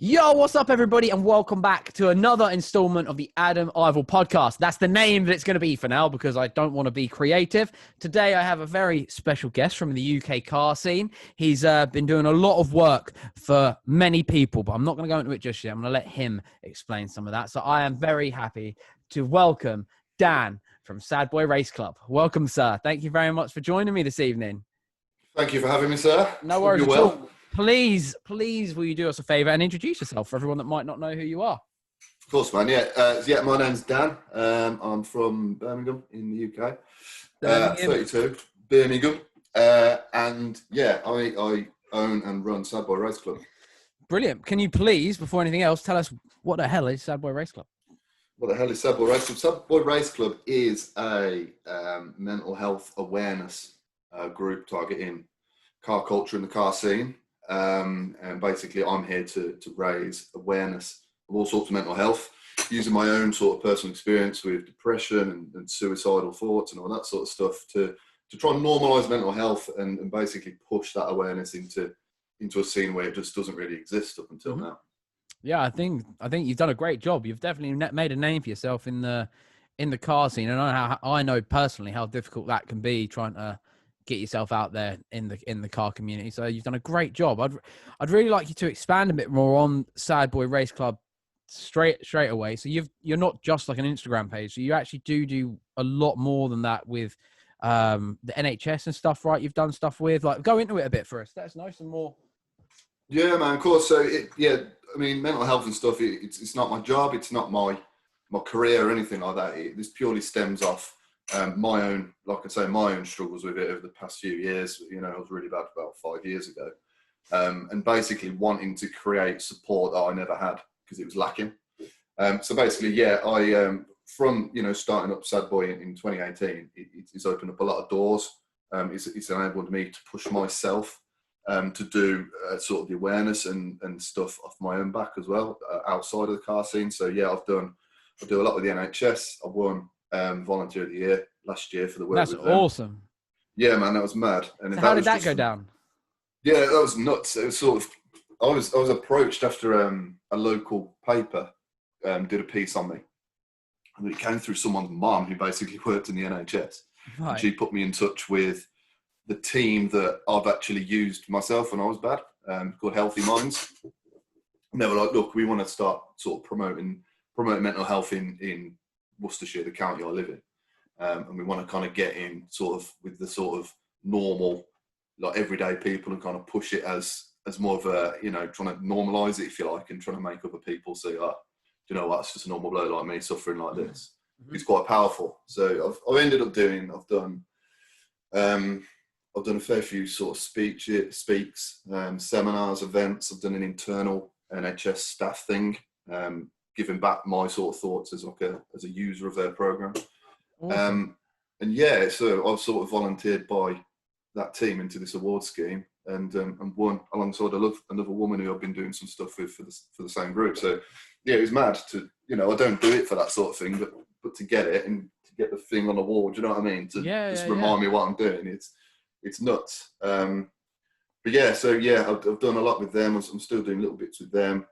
Yo, what's up, everybody, and welcome back to another installment of the Adam Ivell podcast. That's the name that it's going to be for now because I don't want to be creative. Today, I have a very special guest from the UK car scene. He's been doing a lot of work for many people, but I'm not going to go into it just yet. I'm going to let him explain some of that. So I am very happy to welcome Dan from Sadboiraceclub. Welcome, sir. Thank you very much for joining me this evening. Thank you for having me, sir. No worries at all. Please, will you do us a favour and introduce yourself for everyone that might not know who you are? Of course, man. Yeah, my name's Dan. I'm from Birmingham in the UK. 32, Birmingham. And yeah, I own and run Sadboiraceclub. Brilliant. Can you please, before anything else, tell us what the hell is Sadboiraceclub? What the hell is Sadboiraceclub? Sadboiraceclub is a mental health awareness group targeting car culture and the car scene. And basically I'm here to raise awareness of all sorts of mental health, using my own sort of personal experience with depression and suicidal thoughts and all that sort of stuff to try and normalise mental health and basically push that awareness into a scene where it just doesn't really exist up until now. Yeah, I think you've done a great job. You've definitely made a name for yourself in the car scene, and I know personally how difficult that can be trying to get yourself out there in the car community. So you've done a great job. I'd really like you to expand a bit more on Sadboiraceclub straight away. So you're not just like an Instagram page. So you actually do a lot more than that with the NHS and stuff, right? You've done stuff with, like, go into it a bit for us. Let us know some more. Yeah, man, of course. So I mean, mental health and stuff, it's not my job. It's not my career or anything like that. This purely stems off my own struggles with it over the past few years. You know, I was really bad about 5 years ago, and basically wanting to create support that I never had because it was lacking. So basically, I from starting up Sadboy in 2018, it's opened up a lot of doors. It's enabled me to push myself to do sort of the awareness and stuff off my own back as well, outside of the car scene. So yeah, I do a lot with the NHS. I won Volunteer of the Year last year for the work. That's with them. Awesome. Yeah, man, that was mad. And so how did that go down? Yeah, that was nuts. It was sort of, I was approached after a local paper did a piece on me, and it came through someone's mum who basically worked in the NHS. Right. And she put me in touch with the team that I've actually used myself when I was bad, called Healthy Minds. And they were like, look, we want to start sort of promoting mental health in Worcestershire, the county I live in. And we want to kind of get in sort of with the sort of normal, like everyday people, and kind of push it as more of a, trying to normalise it, if you like, and trying to make other people say, oh, do you know what, it's just a normal bloke like me suffering like this. Mm-hmm. It's quite powerful. So I've ended up I've done a fair few sort of speaks, seminars, events. I've done an internal NHS staff thing, giving back my sort of thoughts as a user of their program. Awesome. And yeah, so I've sort of volunteered by that team into this award scheme, and won alongside another woman who I've been doing some stuff with for the same group. So yeah, it was mad to, I don't do it for that sort of thing, but to get it and to get the thing on the wall, do you know what I mean? To remind me what I'm doing. It's nuts. But yeah, so yeah, I've done a lot with them. I'm still doing little bits with them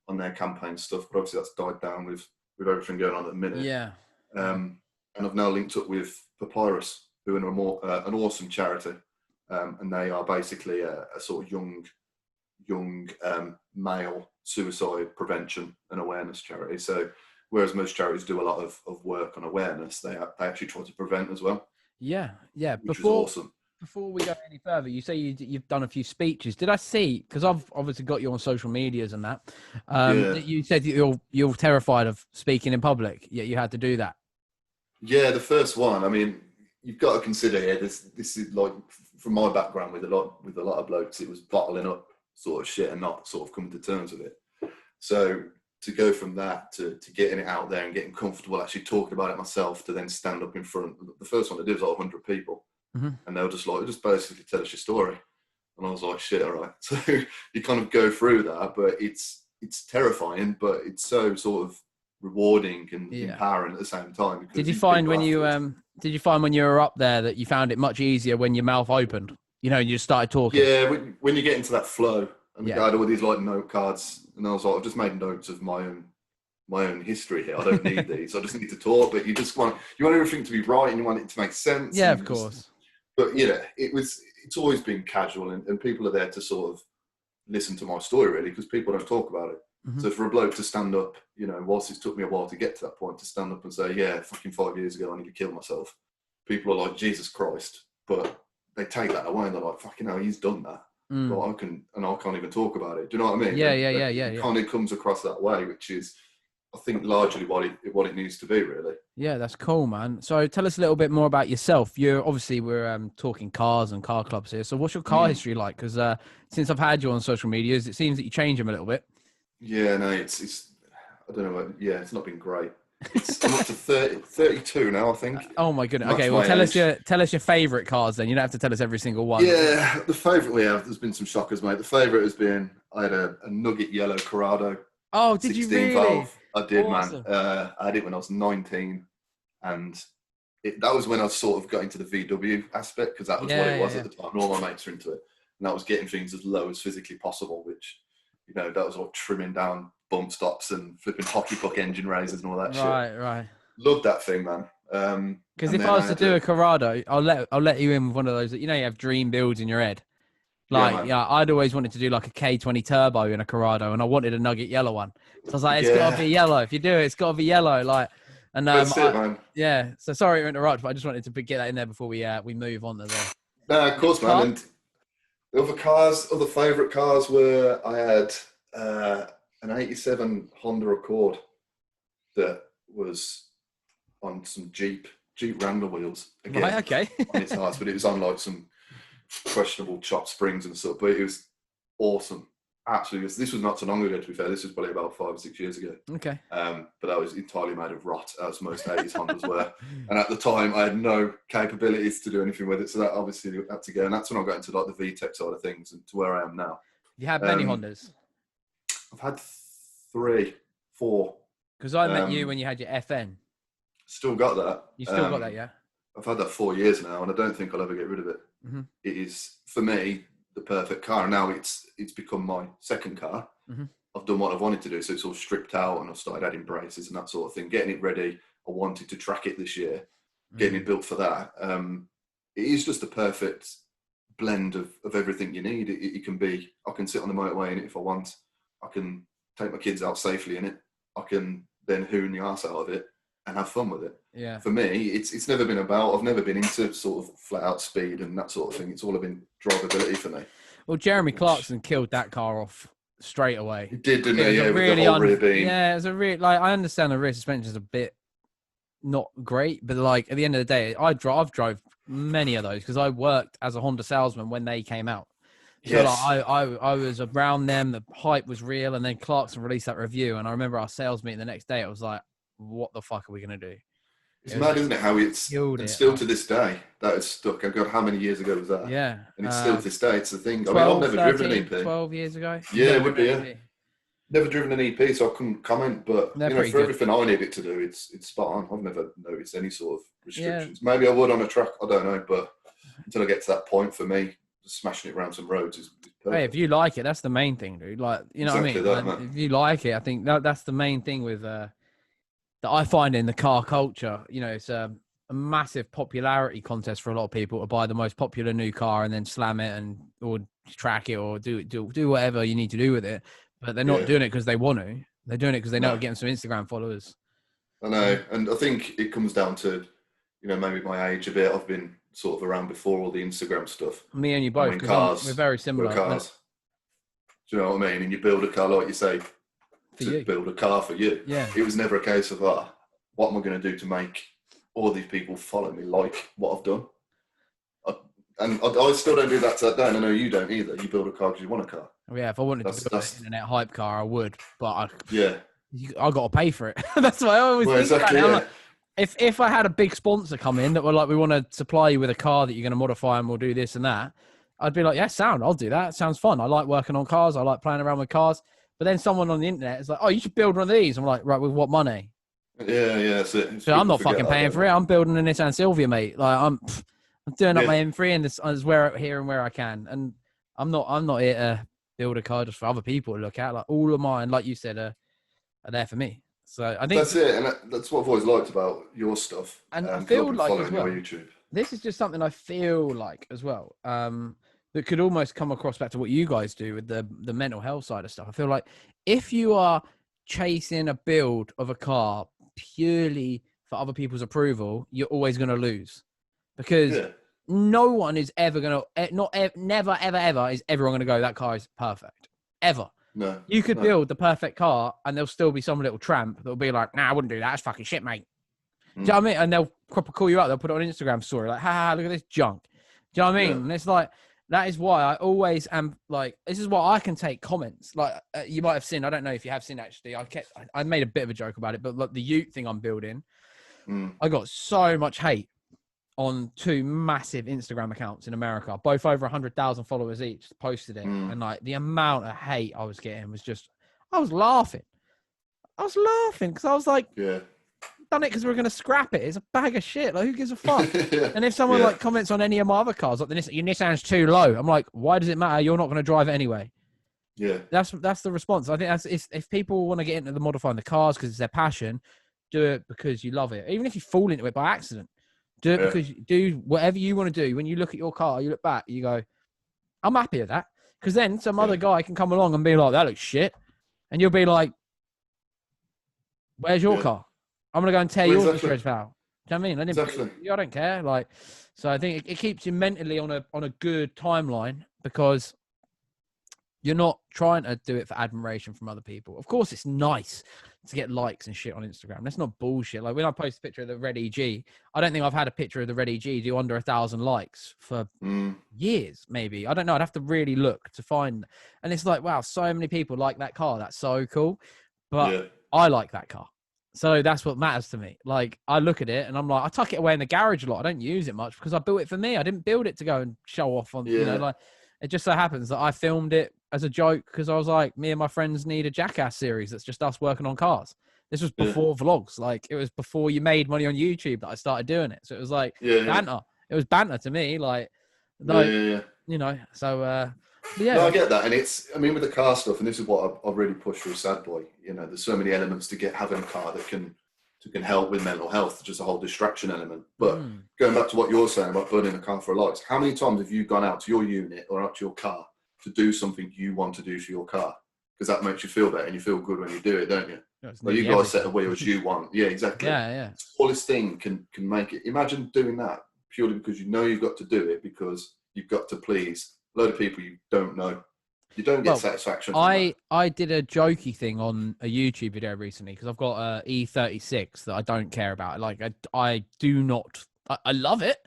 on their campaign stuff, but obviously that's died down with everything going on at the minute. Yeah. And I've now linked up with Papyrus, who are an awesome charity, and they are basically a sort of young male suicide prevention and awareness charity. So whereas most charities do a lot of work on awareness, they actually try to prevent as well. Yeah. Which is awesome. Before we go any further, you say you've done a few speeches. Did I see, because I've obviously got you on social medias and that, you said that you're terrified of speaking in public, yet you had to do that? Yeah, the first one, I mean, you've got to consider here, this is like, from my background with a lot of blokes, it was bottling up sort of shit and not sort of coming to terms with it. So to go from that to getting it out there and getting comfortable actually talking about it myself, to then stand up in front, the first one I did was like 100 people. Mm-hmm. And they were just like, just basically tell us your story. And I was like, shit, all right. So you kind of go through that, but it's terrifying, but it's so sort of rewarding and empowering at the same time. Because did you find when you were up there that you found it much easier when your mouth opened? You know, you just started talking. Yeah, when you get into that flow, and Yeah. I had all these like note cards, and I was like, I've just made notes of my own history here. I don't need these. I just need to talk. But you want everything to be right, and you want it to make sense. Yeah, and of course. But yeah, it's always been casual, and people are there to sort of listen to my story really, because people don't talk about it. Mm-hmm. So for a bloke to stand up, you know, whilst it's took me a while to get to that point, to stand up and say, yeah, fucking 5 years ago I nearly killed myself. People are like, Jesus Christ, but they take that away and they're like, fucking hell, he's done that. But I can't even talk about it. Do you know what I mean? Yeah. It kind of comes across that way, which is, I think, largely what it needs to be, really. Yeah, that's cool, man. So tell us a little bit more about yourself. We're talking cars and car clubs here. So what's your car history like? Because since I've had you on social medias, it seems that you change them a little bit. Yeah, no, it's I don't know. It's not been great. I'm up to 32 now, I think. Oh my goodness. That's okay, well tell age. us your favourite cars then. You don't have to tell us every single one. Yeah, the favourite we have. There's been some shockers, mate. The favourite has been I had a nugget yellow Corrado. Oh, did you really? Valve. I did, awesome. Man. I had it when I was 19, and that was when I sort of got into the VW aspect, because that was what it was at the time. And all my mates were into it, and that was getting things as low as physically possible. Which, you know, that was like trimming down bump stops and flipping hockey puck engine raises and all that shit. Right. Loved that thing, man. Because if I was to do a Corrado, I'll let you in with one of those that, you know, you have dream builds in your head. Like, I'd always wanted to do like a K20 turbo in a Corrado, and I wanted a nugget yellow one. So I was like, it's got to be yellow. If you do it, it's got to be yellow. Like, and that's it, man. Yeah. So sorry to interrupt, but I just wanted to get that in there before we move on to the. No, of course, man. And the other favourite cars were, I had an '87 Honda Accord that was on some Jeep Wrangler wheels. Again, right, okay. On its nice, but it was on like some questionable chop springs and stuff. But it was awesome. Absolutely. This was not so long ago, to be fair. This was probably about 5 or 6 years ago. Okay. But that was entirely made of rot, as most 80s Hondas were. And at the time, I had no capabilities to do anything with it. So that obviously had to go. And that's when I got into like the VTEC side of things and to where I am now. You had many Hondas? I've had 3, 4. Because I met you when you had your FN. Still got that. You still got that, yeah? I've had that 4 years now, and I don't think I'll ever get rid of it. Mm-hmm. It is, for me, the perfect car. Now it's become my second car. Mm-hmm. I've done what I've wanted to do, so it's all stripped out, and I've started adding braces and that sort of thing, getting it ready. I wanted to track it this year, getting it built for that. It is just a perfect blend of everything you need. It can be, I can sit on the motorway in it if I want. I can take my kids out safely in it. I can then hoon the arse out of it and have fun with it. Yeah. For me, it's never been about, I've never been into sort of flat out speed and that sort of thing. It's all been drivability for me. Well, Jeremy Clarkson killed that car off straight away. He did, didn't he? Yeah, really with the whole rear beam. Yeah, it was a real, like, I understand the rear suspension is a bit not great, but like at the end of the day, I've drove many of those because I worked as a Honda salesman when they came out. So yes. Like, I was around them, the hype was real, and then Clarkson released that review, and I remember our sales meeting the next day, it was like, what the fuck are we going to do? It's mad, isn't it, how it's still to this day, that is stuck. God, how many years ago was that? Yeah. And it's still to this day, it's the thing. 12, I mean, I've never driven an EP. 12 years ago? Yeah, it would be, yeah. Never driven an EP, so I couldn't comment, but you know, for everything I need it to do, it's spot on. I've never noticed any sort of restrictions. Yeah. Maybe I would on a track, I don't know, but until I get to that point, for me, just smashing it around some roads is perfect. Hey, if you like it, that's the main thing, dude. Like, you know exactly what I mean? Like, if you like it, I think that's the main thing with that I find in the car culture. You know, it's a massive popularity contest for a lot of people to buy the most popular new car and then slam it or track it or do whatever you need to do with it. But they're not doing it because they want to. They're doing it because they know getting some Instagram followers. I know, and I think it comes down to, you know, maybe my age a bit. I've been sort of around before all the Instagram stuff. Me and you both, because we're very similar. Cars. Do you know what I mean? And you build a car, like you say, build a car for you. Yeah. It was never a case of, what am I going to do to make all these people follow me like what I've done? I still don't do that to that day, and I know you don't either. You build a car because you want a car. Yeah, if I wanted to build an internet hype car, I would. But I got to pay for it. That's what I always think exactly, about. Like, if I had a big sponsor come in that were like, we want to supply you with a car that you're going to modify and we'll do this and that, I'd be like, yeah, I'll do that. It sounds fun. I like working on cars. I like playing around with cars. But then someone on the internet is like, oh, you should build one of these. I'm like, right, with what money? Yeah, that's it. So I'm not fucking paying for it. I'm building a Nissan Silvia, mate. Like I'm doing up my M3 and this is where here and where I can. And I'm not here to build a car just for other people to look at. Like all of mine, like you said, are there for me. So I think that's it, and that's what I've always liked about your stuff. and I 'Cause I've feel been like as following well, your YouTube. this is just something I feel like as well. That could almost come across back to what you guys do with the mental health side of stuff. I feel like if you are chasing a build of a car purely for other people's approval, you're always going to lose because no one is ever going to, never, ever, ever is everyone going to go, that car is perfect. Ever. No. You could build the perfect car and there'll still be some little tramp that'll be like, nah, I wouldn't do that. That's fucking shit, mate. Do you know what I mean? And they'll call you out. They'll put it on Instagram story like, ha, look at this junk. Do you know what I mean? And it's like, that is why I always am like, this is why I can take comments. Like you might have seen, I don't know if you have seen actually, I made a bit of a joke about it, but like the Ute thing I'm building, I got so much hate on 2 massive Instagram accounts in America, both over 100,000 followers each, posted it. And like the amount of hate I was getting was just, I was laughing because I was like, done it because we're going to scrap it. It's a bag of shit. Like, who gives a fuck? And if someone like comments on any of my other cars, like your Nissan's too low, I'm like, why does it matter? You're not going to drive it anyway. Yeah, that's the response. I think that's if people want to get into the modifying the cars because it's their passion, do it because you love it. Even if you fall into it by accident, do it because you do whatever you want to do. When you look at your car, you look back, you go, I'm happy with that. Because then some other guy can come along and be like, that looks shit, and you'll be like, where's your car? I'm going to go and tear yours to shreds, pal. Do you know what I mean? I don't care. Like, so I think it keeps you mentally on a good timeline because you're not trying to do it for admiration from other people. Of course, it's nice to get likes and shit on Instagram. That's not bullshit. Like when I post a picture of the Red EG, I don't think I've had a picture of the Red EG do under 1,000 likes for years, maybe. I don't know. I'd have to really look to find. And it's like, wow, so many people like that car. That's so cool. But I like that car. So that's what matters to me. Like, I look at it and I'm like, I tuck it away in the garage a lot. I don't use it much because I built it for me. I didn't build it to go and show off on, you know, like it just so happens that I filmed it as a joke because I was like, me and my friends need a Jackass series that's just us working on cars. This was before vlogs. Like, it was before you made money on YouTube that I started doing it. So it was like banter. It was banter to me. Like you know, so, no, I get that, and it's. I mean, with the car stuff, and this is what I've really pushed through Sad Boy. You know, there's so many elements to having a car that can help with mental health, just a whole distraction element. But going back to what you're saying about burning a car for likes, how many times have you gone out to your unit or out to your car to do something you want to do for your car? Because that makes you feel better, and you feel good when you do it, don't you? Well, you guys set the wheels you want. Yeah, exactly. Yeah. The smallest thing can make it. Imagine doing that purely because you know you've got to do it because you've got to please a load of people you don't know. You don't get satisfaction. I did a jokey thing on a YouTube video recently because I've got a E36 that I don't care about. Like I do not. I love it.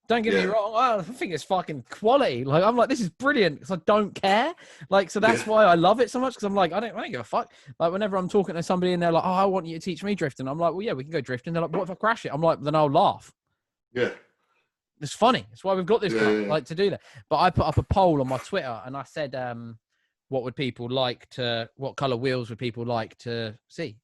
Don't get me wrong. I think it's fucking quality. Like I'm like, this is brilliant because I don't care. Like so that's why I love it so much because I'm like, I don't give a fuck. Like whenever I'm talking to somebody and they're like, oh, I want you to teach me drifting. I'm like, well, yeah, we can go drifting. They're like, what if I crash it? I'm like, then I'll laugh. Yeah. It's funny. That's why we've got this like to do that. But I put up a poll on my Twitter and I said, what color wheels would people like to see?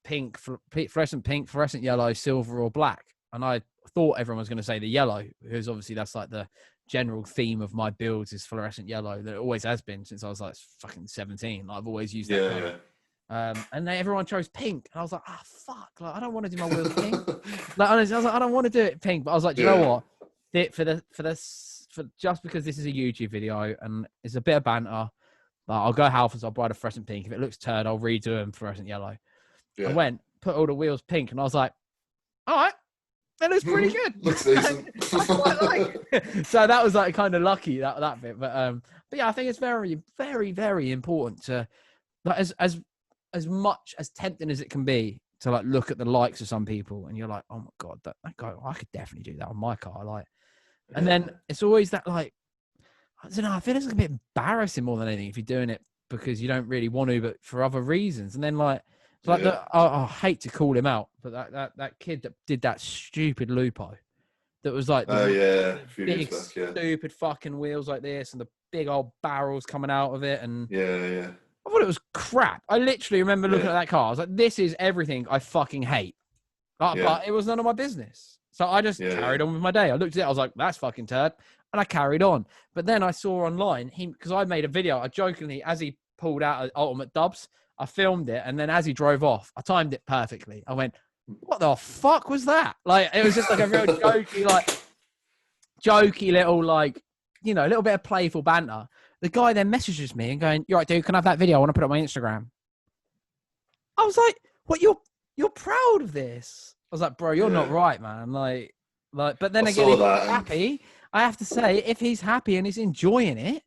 Pink, fluorescent pink, fluorescent yellow, silver, or black. And I thought everyone was going to say the yellow, because obviously that's like the general theme of my builds is fluorescent yellow. That it always has been since I was like fucking 17. I've always used that color. And then everyone chose pink. And I was like, fuck. Like, I don't want to do my wheels pink. Like, honestly, I was like, I don't want to do it pink. But I was like, do you know what? For just because this is a YouTube video and it's a bit of banter, like, I'll go Halfords, I'll buy the fluorescent pink. If it looks turd, I'll redo them fluorescent yellow. I went, put all the wheels pink, and I was like, all right, that looks pretty good. Looks decent. I quite like it. So that was like kind of lucky that bit. But yeah, I think it's very, very, very important to, like, as much as tempting as it can be to like look at the likes of some people and you're like, oh my God, that guy, I could definitely do that on my car. Like, and then it's always that, like, I don't know, I feel it's a bit embarrassing more than anything if you're doing it because you don't really want to, but for other reasons. And then like I hate to call him out, but that kid that did that stupid Lupo that was like, big, stupid fucking wheels like this and the big old barrels coming out of it. And I thought it was crap. I literally remember looking at that car. I was like, this is everything I fucking hate. But it was none of my business. So I just carried on with my day. I looked at it, I was like, that's fucking turd. And I carried on. But then I saw online, because I made a video, I jokingly, as he pulled out Ultimate Dubs, I filmed it. And then as he drove off, I timed it perfectly. I went, what the fuck was that? Like, it was just like a real jokey little, like, you know, a little bit of playful banter. The guy then messages me and going, "You're right, dude, can I have that video? I want to put it on my Instagram." I was like, what, you're proud of this? I was like, bro, you're not right, man. Like, but then again, if he's happy, I have to say, if he's happy and he's enjoying it,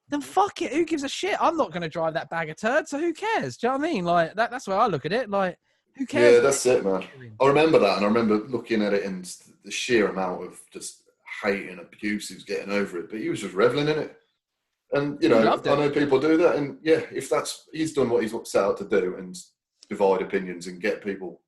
then fuck it. Who gives a shit? I'm not going to drive that bag of turds, so who cares? Do you know what I mean? Like, that's the way I look at it. Like, who cares? Yeah, that's it, man. I remember that, and I remember looking at it and the sheer amount of just hate and abuse he was getting over it, but he was just reveling in it. And, you know, I know people do that, and yeah, if he's done what he's set out to do and divide opinions and get people,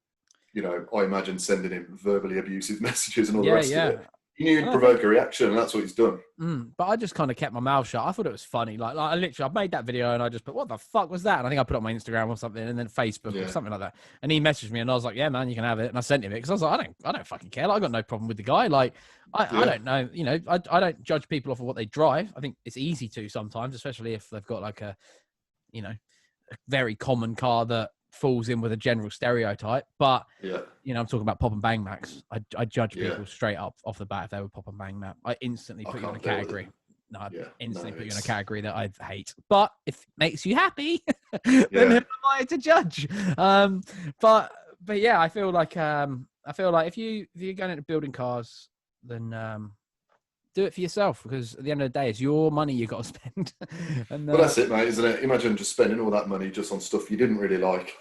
you know, I imagine sending him verbally abusive messages and all the rest of it. He knew he'd provoke a reaction, and that's what he's done. But I just kind of kept my mouth shut. I thought it was funny. Like I made that video and I just put, what the fuck was that? And I think I put it on my Instagram or something, and then Facebook or something like that. And he messaged me and I was like, yeah, man, you can have it. And I sent him it because I was like, I don't fucking care. Like, I got no problem with the guy. Like, I don't know. You know, I don't judge people off of what they drive. I think it's easy to sometimes, especially if they've got like a, you know, a very common car that falls in with a general stereotype. But you know, I'm talking about pop and bang Max. I judge people straight up off the bat if they were pop and bang Mac. I instantly put you in a category. No, I instantly put you in a category that I hate. But if it makes you happy, then who am I to judge? But yeah, I feel like if you're going into building cars, then do it for yourself, because at the end of the day, it's your money you got to spend. And, well, that's it, mate, isn't it? Imagine just spending all that money just on stuff you didn't really like.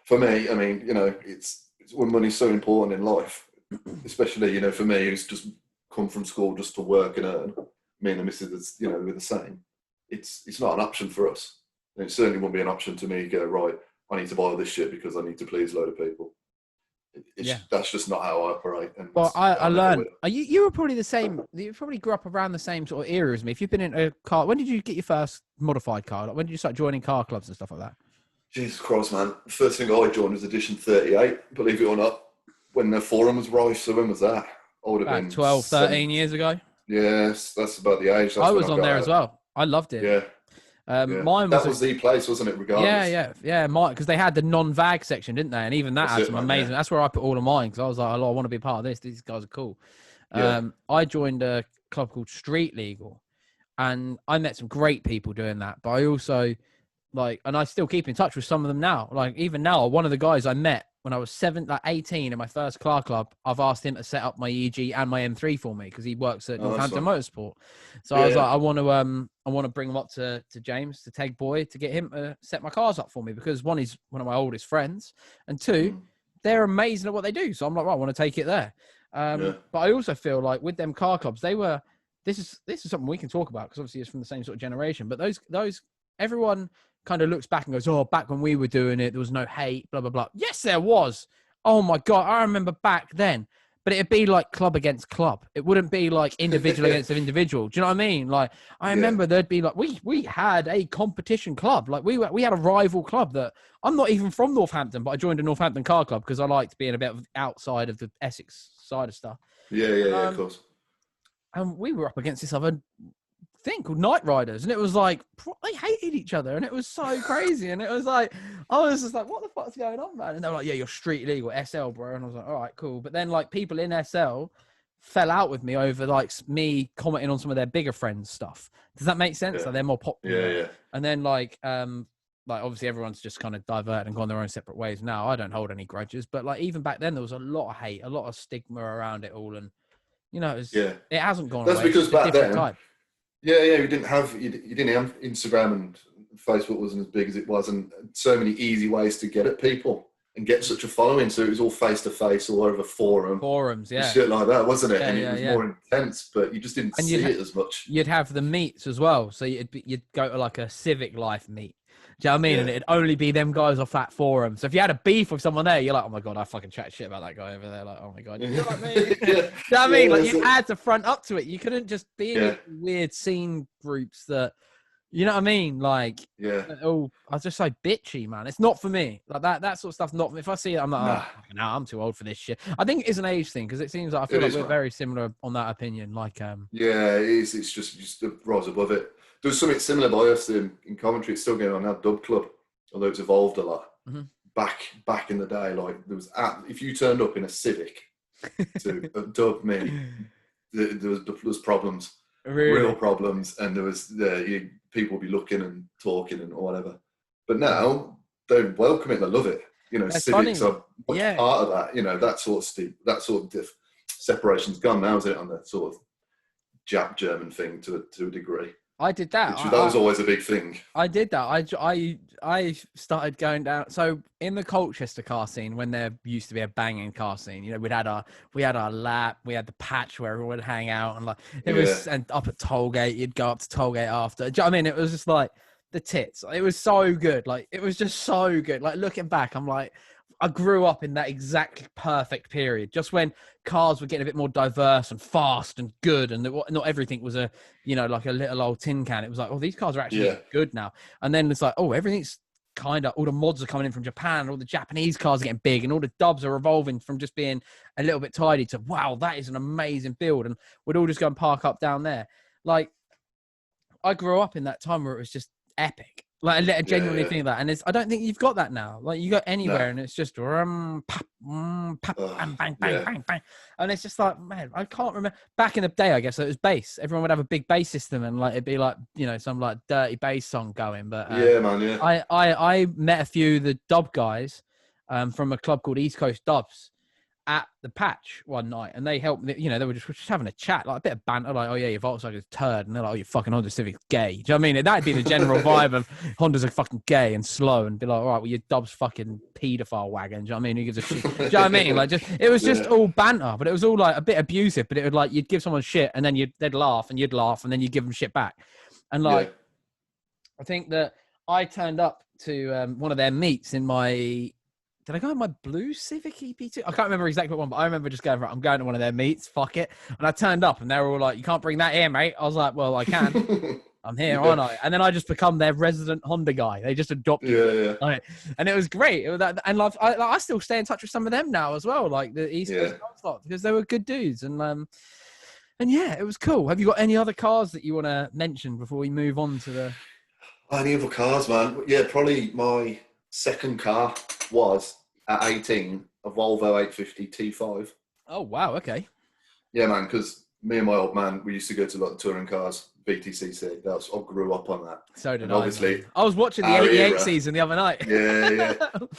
For me, I mean, you know, it's when money's so important in life, especially, you know, for me, who's just come from school just to work and earn. Me and the missus, you know, we're the same. It's not an option for us. And it certainly won't be an option to me to go, right, I need to buy all this shit because I need to please a load of people. That's just not how I operate. And well, I learned. You were probably the same. You probably grew up around the same sort of era as me. If you've been in a car, when did you get your first modified car? Like, when did you start joining car clubs and stuff like that? Jesus Christ, man. The first thing I joined was Edition 38, believe it or not, when the forum was rife. So when was that? I would have been 12, 13 years ago. Yes, that's about the age. I was on there as well. I loved it. Yeah. Mine was the place, wasn't it? Regardless. Yeah. Mine, because they had the non-VAG section, didn't they? And even that had some amazing. That's where I put all of mine, because I was like, oh, I want to be part of this. These guys are cool. I joined a club called Street Legal, and I met some great people doing that. But I also and I still keep in touch with some of them now. Like, even now, one of the guys I met when I was 18 in my first car club, I've asked him to set up my EG and my M3 for me, because he works at Northampton Motorsport. So I was like, I want to bring him up to James, to Teg Boy, to get him to set my cars up for me, because one, he's one of my oldest friends, and two, they're amazing at what they do. So I'm like, right, I want to take it there. But I also feel like with them car clubs, this is something we can talk about, because obviously it's from the same sort of generation. But those everyone kind of looks back and goes, oh, back when we were doing it, there was no hate, blah, blah, blah. Yes, there was. Oh, my God. I remember back then. But it'd be like club against club. It wouldn't be like individual against individual. Do you know what I mean? Like, I remember there'd be like, we had a competition club. Like, we had a rival club that, I'm not even from Northampton, but I joined a Northampton car club because I liked being a bit outside of the Essex side of stuff. Yeah, of course. And we were up against this other thing called Night Riders, and it was like they hated each other, and it was so crazy. And it was like, I was just like, what the fuck's going on, man? And they were like, yeah, you're Street Legal SL, bro. And I was like, all right, cool. But then like people in SL fell out with me over like me commenting on some of their bigger friends' stuff. Does that make sense? Like, they're more popular. Yeah. And then like obviously everyone's just kind of diverted and gone their own separate ways now. I don't hold any grudges, but like even back then there was a lot of hate, a lot of stigma around it all, and you know, it hasn't gone away. That's because back then type. you didn't have Instagram, and Facebook wasn't as big as it was, and so many easy ways to get at people and get such a following. So it was all face to face, all over forums, shit like that, wasn't it? It was more intense, but you just didn't see it as much. You'd have the meets as well, so you'd go to like a civic life meet. Do you know what I mean? And it'd only be them guys off that forum. So if you had a beef with someone there, you're like, oh my God, I fucking chat shit about that guy over there. Like, oh my God. You know what I mean? Do you know what I mean? Like, you had to front up to it. You couldn't just be in weird scene groups that, You know what I mean? Like, Yeah. oh, I was just so bitchy, man. It's not for me. Like that sort of stuff. Not if I see it, I'm like, Nah, oh, no, I'm too old for this shit. I think it's an age thing because it seems like I feel it like is, we're man. very similar on that opinion. Like, Yeah, it is. It's just a rise above it. There was something similar by us in Coventry. It's still going on now, Dub Club, although it's evolved a lot. mhm. Back in the day, like there was if you turned up in a Civic to a Dub Mini, there was problems, real Really, problems, and there was people would be looking and talking and whatever. But yeah. now they welcome it, they love it. That's Civics funny. are much Yeah, part of that. That sort of separation's gone now, isn't it? On the sort of Jap German thing to a degree. I did that. That was always a big thing. I did that. I started going down. So in the Colchester car scene, when there used to be a banging car scene, you know, we had our lap, we had the patch where everyone would hang out, and like it was, and up at Tollgate, you'd go up to Tollgate after. Do you know what I mean? It was just like the tits. It was so good. Like it was just so good. Like looking back, I'm like, I grew up in that exactly perfect period, just when cars were getting a bit more diverse and fast and good, and not everything was like a little old tin can. It was like, oh, these cars are actually good now. And then it's like, oh, everything's kind of, all the mods are coming in from Japan, all the Japanese cars are getting big, and all the dubs are evolving from just being a little bit tidy to, wow, that is an amazing build. And we'd all just go and park up down there. Like, I grew up in that time where it was just epic. Like I genuinely think that, and I don't think you've got that now. Like you go anywhere, and it's just pop, pop, bang, bang, bang, bang, bang, and it's just like, man, I can't remember. Back in the day, I guess it was bass. Everyone would have a big bass system, and like it'd be like some like dirty bass song going. But yeah, man, yeah. I met a few of the dub guys from a club called East Coast Dubs at the patch one night, and they helped me. They were just having a chat, like a bit of banter, like, oh yeah, your Volkswagen's turd, and they're like, oh, your fucking Honda Civic's gay. Do you know what I mean? That'd be the general vibe of Hondas are fucking gay and slow, and be like, all right, well, your Dub's fucking paedophile wagon. Do you know what I mean? Who gives a shit? Do you know what I mean? Like, it was just all banter, but it was all like a bit abusive. But it would like you'd give someone shit, and then they'd laugh, and you'd laugh, and then you'd give them shit back. And like, I think that I turned up to one of their meets in my. Did I go in my blue Civic EP2? I can't remember exactly what one, but I remember just going, right, I'm going to one of their meets, fuck it. And I turned up and they were all like, you can't bring that here, mate. I was like, well, I can. I'm here, aren't I? And then I just become their resident Honda guy. They just adopted me. Like, and it was great. It was that, and like, I still stay in touch with some of them now as well, like the East Coast lot, because they were good dudes. And yeah, it was cool. Have you got any other cars that you want to mention before we move on to the... Any other cars, man? Yeah, probably my second car was, at 18, a Volvo 850 T5. Oh, wow, okay. Yeah, man, because me and my old man, we used to go to a lot of touring cars, VTCC. I grew up on that. So did and I. Obviously, I was watching the 88 season the other night. Yeah.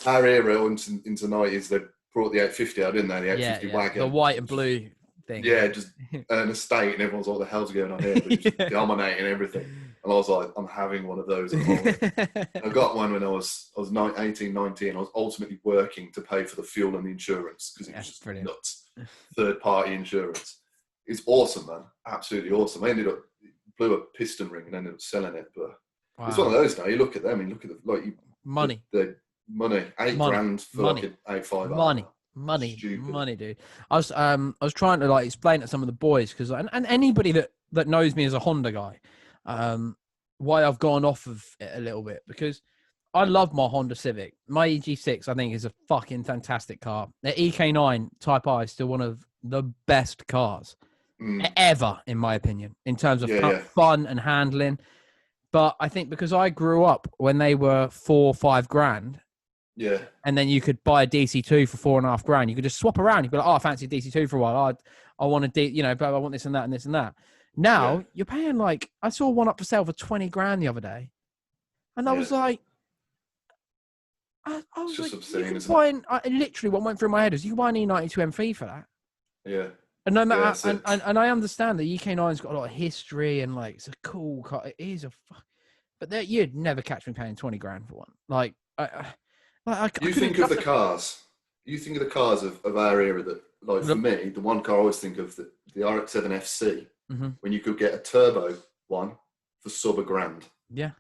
Our era into the 90s, they brought the 850 out, didn't they? The 850 wagon. The white and blue thing. Yeah, just an estate, and everyone's like, what the hell's going on here? But just dominating everything. And I was like, I'm having one of those at home. I got one when I was 18, 19. I was ultimately working to pay for the fuel and the insurance because it was just brilliant. Nuts. Third-party insurance. It's awesome, man. Absolutely awesome. I ended up blew a piston ring and ended up selling it. But it's one of those now. You look at them and look at money. The money. $8,000 for like an A5. Money, Stupid. Money, dude. I was trying to like explain to some of the boys because and anybody that knows me as a Honda guy, why I've gone off of it a little bit because I love my Honda Civic. My EG6 I think is a fucking fantastic car. The EK9 Type I is still one of the best cars ever, in my opinion, in terms of fun and handling. But I think because I grew up when they were $4 or $5 grand. Yeah. And then you could buy a DC2 for $4.5 grand. You could just swap around. You'd be like, oh, I fancy a DC2 for a while. I want but I want this and that and this and that. Now you're paying like, I saw one up for sale for 20 grand the other day. And I was like, I was just like, obscene, literally what went through my head is you can buy an E92 M3 for that. Yeah. And no matter, and I understand the EK9's got a lot of history and like, it's a cool car. It is but you'd never catch me paying 20 grand for one. Like, You think of the cars of our era that, like for me, the one car I always think of, the RX-7 FC, when you could get a turbo one for sub $1 grand. Yeah.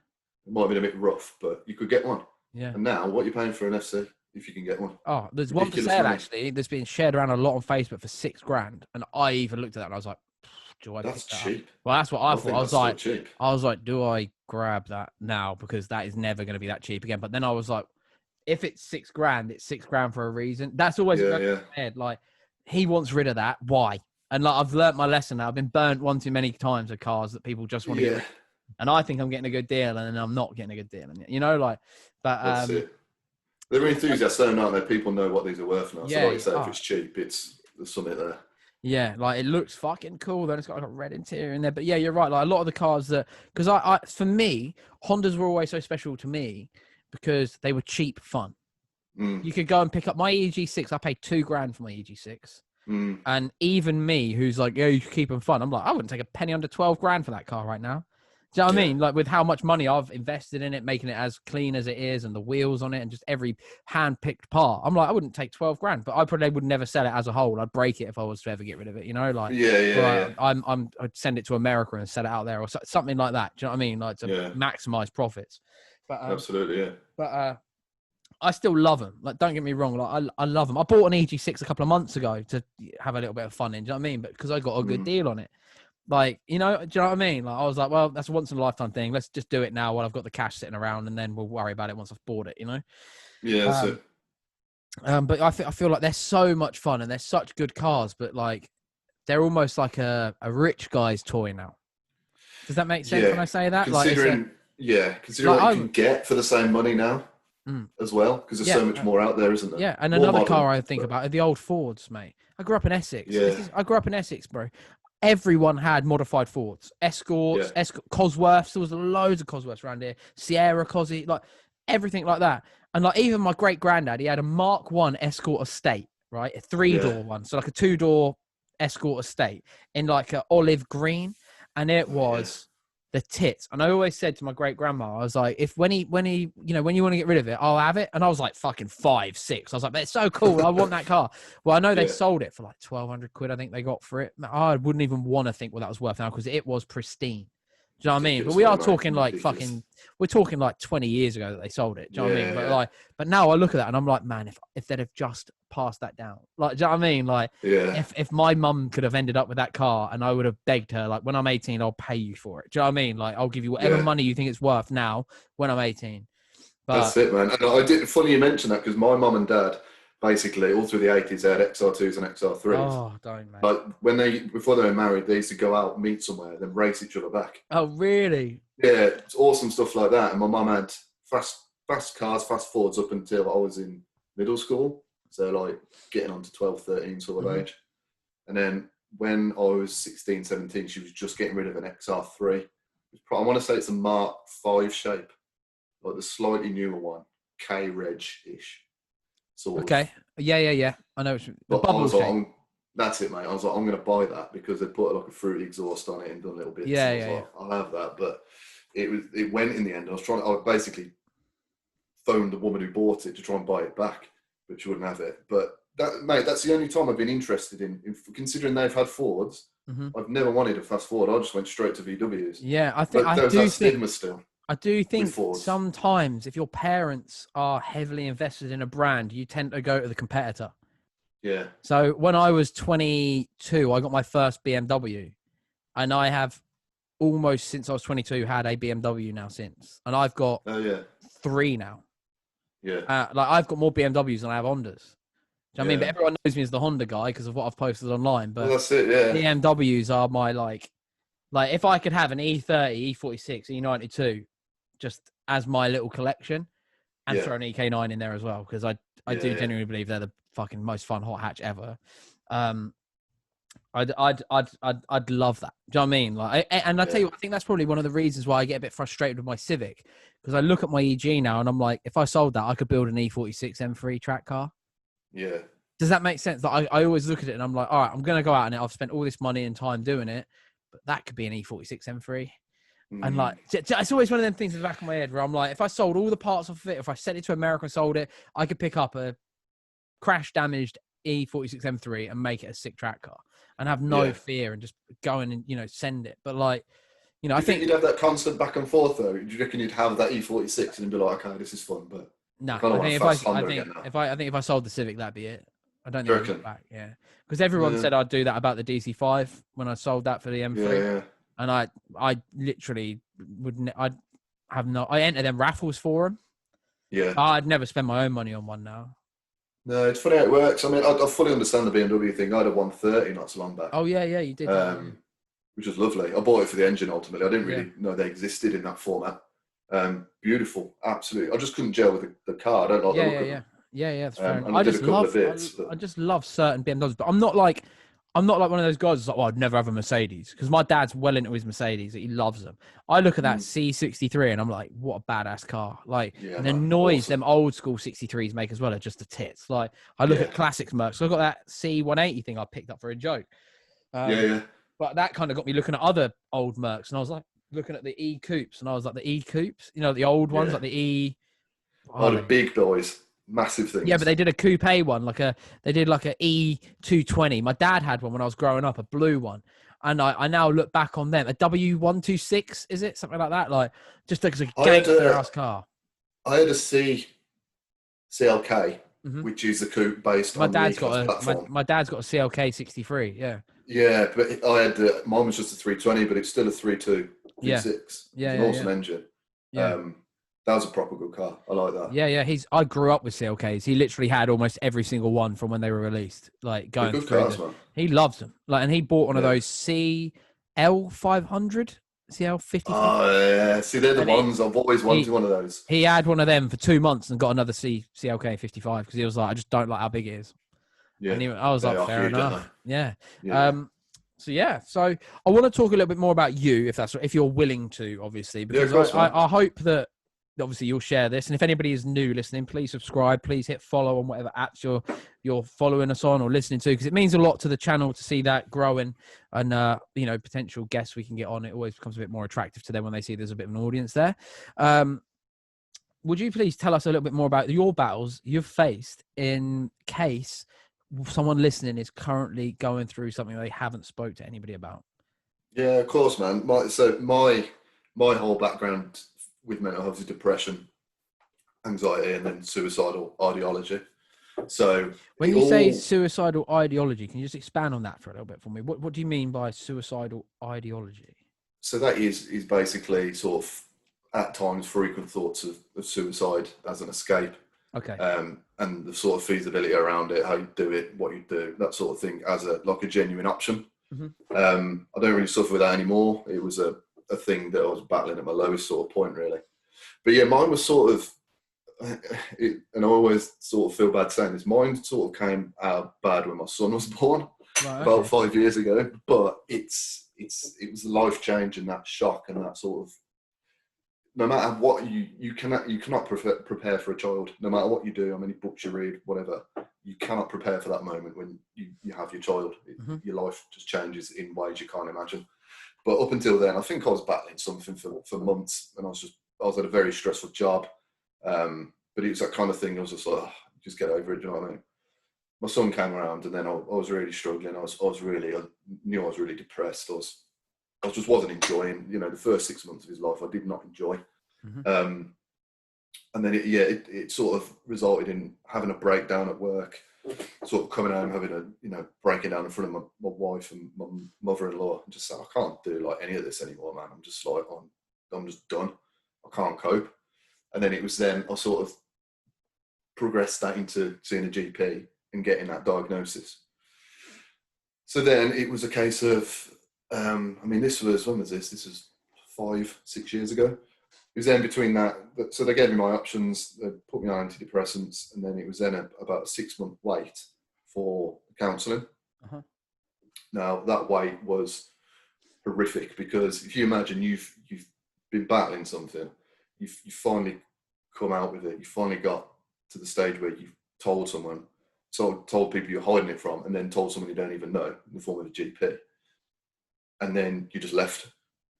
It might have been a bit rough, but you could get one. Yeah. And now, what are you paying for an FC if you can get one? Oh, there's one for sale actually that's being shared around a lot on Facebook for $6 grand. And I even looked at that and I was like, do I That's pick that up? cheap. Well, that's what I thought. think I that's was like, still cheap. do I grab that now? Because that is never going to be that cheap again. But then I was like, if it's $6,000, it's $6,000 for a reason. That's always Yeah, in yeah. my head. Like, he wants rid of that. Why? And like, I've learnt my lesson now. I've been burnt one too many times with cars that people just want to get rid of. And I think I'm getting a good deal, and then I'm not getting a good deal. And, you know, like, but That's it. They're enthusiasts, don't they? People know what these are worth now. So yeah, like you say, if oh, it's cheap, there's something there. yeah, like it looks fucking cool. Then it's got like a red interior in there. But yeah, you're right. Like a lot of the cars that, because for me, Hondas were always so special to me because they were cheap fun. You could go and pick up my EG6. I paid $2,000 for my EG6. And even me, who's like, yeah, you should keep them fun. I'm like, I wouldn't take a penny under $12,000 for that car right now. Do you know what I mean? Like with how much money I've invested in it, making it as clean as it is, and the wheels on it, and just every hand-picked part. I'm like, I wouldn't take $12,000, but I probably would never sell it as a whole. I'd break it if I was to ever get rid of it. You know, like I'd send it to America and sell it out there or something like that. Do you know what I mean? Like to maximize profits. But Absolutely, yeah. But I still love them. Like, don't get me wrong. Like, I love them. I bought an EG6 a couple of months ago to have a little bit of fun in. Do you know what I mean? But because I got a good deal on it. Like, you know, do you know what I mean? Like, I was like, well, that's a once in a lifetime thing. Let's just do it now while I've got the cash sitting around, and then we'll worry about it once I've bought it, you know? Yeah, that's it. But I feel like they're so much fun and they're such good cars, but like, they're almost like a rich guy's toy now. Does that make sense when I say that? Considering what you can get for the same money now as well, because there's so much more out there, isn't there? Yeah, and more another car I think about are the old Fords, mate. I grew up in Essex. Yeah. I grew up in Essex, bro. Everyone had modified Fords, Escorts, Cosworths. There was loads of Cosworths around here. Sierra, Cosy, like everything like that. And like even my great granddad, he had a Mark I Escort Estate, right? A 3-door one, so like a 2-door Escort Estate in like an olive green, and it was the tits. And I always said to my great grandma, I was like, when you want to get rid of it, I'll have it. And I was like fucking 5, 6. I was like, but it's so cool. I want that car. Well, I know they sold it for like 1,200 quid. I think they got for it. I wouldn't even want to think what that was worth now because it was pristine. Do you know what I mean? But we are talking like we're talking like 20 years ago that they sold it. Do you know what I mean? But now I look at that and I'm like, man, if they'd have just passed that down, like, do you know what I mean? Like, if my mum could have ended up with that car and I would have begged her, like, when I'm 18, I'll pay you for it. Do you know what I mean? Like, I'll give you whatever money you think it's worth now when I'm 18. But that's it, man. And I didn't funny you mention that because my mum and dad, basically, all through the 80s, they had XR2s and XR3s. Oh, don't, mate. Like, before they were married, they used to go out, meet somewhere, then race each other back. Oh, really? Yeah, it's awesome stuff like that. And my mum had fast cars, fast Fords up until I was in middle school. So, like, getting on to 12, 13 sort of age. And then when I was 16, 17, she was just getting rid of an XR3. I want to say it's a Mark V shape, like the slightly newer one, K-Reg-ish. Okay. Yeah. I know. The bubble shape. That's it, mate. I was like, I'm going to buy that because they put like a fruity exhaust on it and done little bits. Yeah. I'll have that. But it went in the end. I basically phoned the woman who bought it to try and buy it back, but she wouldn't have it. But that's the only time I've been interested in considering they've had Fords. I've never wanted a fast Ford. I just went straight to VWs. Yeah, I think there's that stigma still. I do think sometimes if your parents are heavily invested in a brand, you tend to go to the competitor. Yeah. So when I was 22, I got my first BMW, and I have almost since I was 22 had a BMW now since, and I've got 3 now. Yeah. Like I've got more BMWs than I have Hondas. Do you know what I mean? But everyone knows me as the Honda guy because of what I've posted online. But that's it. Yeah. BMWs are my like if I could have an E30, E46, E92, just as my little collection, and throw an EK9 in there as well because I do genuinely believe they're the fucking most fun hot hatch ever. I'd love that. Do you know what I mean? Like, and I tell you what, I think that's probably one of the reasons why I get a bit frustrated with my Civic because I look at my EG now and I'm like, if I sold that, I could build an E46 M3 track car. Yeah. Does that make sense? Like, I always look at it and I'm like, all right, I'm going to go out in it. I've spent all this money and time doing it, but that could be an E46 M3. And like, it's always one of them things in the back of my head where I'm like, if I sold all the parts off of it, if I sent it to America and sold it, I could pick up a crash damaged E46 M3 and make it a sick track car and have no fear and just go in and, send it. But like, I think you'd have that constant back and forth though. Do you reckon you'd have that E46 and be like, okay, this is fun, but no, I think if I sold the Civic, that'd be it. I don't Do you think I look reckon? back. Yeah, because everyone Yeah. said I'd do that about the DC5 when I sold that for the M3, Yeah. and I literally wouldn't. I'd have no. I enter them raffles for them. Yeah. I'd never spend my own money on one now. No, it's funny how it works. I mean, I fully understand the BMW thing. I had a 130 not so long back, Oh yeah, you did. which was lovely. I bought it for the engine ultimately. I didn't Yeah, really know they existed in that format. Beautiful, absolutely. I just couldn't gel with the car. I don't like the look of them. yeah. That's fair enough. And I did a couple of bits. I But just love certain BMWs, but I'm not like one of those guys that's like, well, I'd never have a Mercedes, because my dad's well into his Mercedes. He loves them. I look at that C63 and I'm like, what a badass car. Like, yeah, and the man, noise awesome. them old school 63s make as well are just the tits. Like, I look Yeah, at classics Mercs. So I got that C180 thing I picked up for a joke. yeah. But that kind of got me looking at other old Mercs, and I was like looking at the E coupes, and I was like, the E coupes, the old ones, Yeah. like the E. What Oh, are the they? big boys, massive Yeah, but things. they did a coupe one, they did like a E220. My dad had one when I was growing up, a blue one, and I now look back on them. A W126, is it something like that? Like, just like a I had gangster a ass car. I had a CLK, Hmm. which is a coupe based My on the dad's E-Class got platform. my dad's got a CLK 63. Yeah, Yeah, but I had mine was just a 320, but it's still a 3.2 yeah, V6. It's yeah, an yeah, awesome yeah, engine. yeah. Um, that was a proper good car. I like that. Yeah. I grew up with CLKs. He literally had almost every single one from when they were released. Like, They're going good through cars, man. he loves them. Like, and he bought one of Yeah. those CL500, CL55, Oh yeah. See, they're the and ones I've always wanted he one of those. he had one of them for 2 months and got another CLK 55, because he was like, I just don't like how big it is. Yeah, And I was they like, are fair huge, aren't enough. Yeah. they? Yeah. Um. So I want to talk a little bit more about you, if you're willing to, obviously, Yeah, of because course, man. I hope that obviously you'll share this, and if anybody is new listening, please subscribe, please hit follow on whatever apps you're following us on or listening to, because it means a lot to the channel to see that growing, and potential guests we can get on. It always becomes a bit more attractive to them when they see there's a bit of an audience there. Would you please tell us a little bit more about your battles you've faced, in case someone listening is currently going through something they haven't spoke to anybody about? Yeah, of course, man. My whole background with mental health is depression, anxiety, and then suicidal ideology. So When it you say all suicidal ideology, can you just expand on that for a little bit for me? What do you mean by suicidal ideology? so that is basically sort of at times frequent thoughts of suicide as an escape, Okay. and the sort of feasibility around it, how you do it, what you do, that sort of thing, as a genuine option. Hmm. I don't really suffer with that anymore. It was a thing that I was battling at my lowest sort of point, really. But yeah, mine was sort of, and I always sort of feel bad saying this, mine sort of came out bad when my son was born, Right. about Okay. 5 years ago. But it was life changing, that shock and that sort of, no matter what you cannot prepare for a child, no matter what you do, how many books you read, whatever, you cannot prepare for that moment when you have your child. Hmm. Your life just changes in ways you can't imagine. But up until then, I think I was battling something for months, and I was at a very stressful job. But it was that kind of thing. I was just like, oh, just get over it. Do you know what I mean? My son came around, and then I was really struggling. I knew I was really depressed. I just wasn't enjoying, the first 6 months of his life. I did not enjoy. Hmm. And then it sort of resulted in having a breakdown at work, sort of coming home, having breaking down in front of my wife and my mother-in-law, and just saying, I can't do like any of this anymore, man. I'm just like, I'm just done. I can't cope. And then it was then I sort of progressed that into seeing a GP and getting that diagnosis. So then it was a case of, when was this? This was 5-6 years ago. It was then between that, so they gave me my options, they put me on antidepressants, and then it was then about a 6-month wait for counselling. Uh-huh. Now, that wait was horrific, because if you imagine you've been battling something, you've finally come out with it, you finally got to the stage where you've told someone, told people you're hiding it from, and then told someone you don't even know in the form of a GP. And then you just left.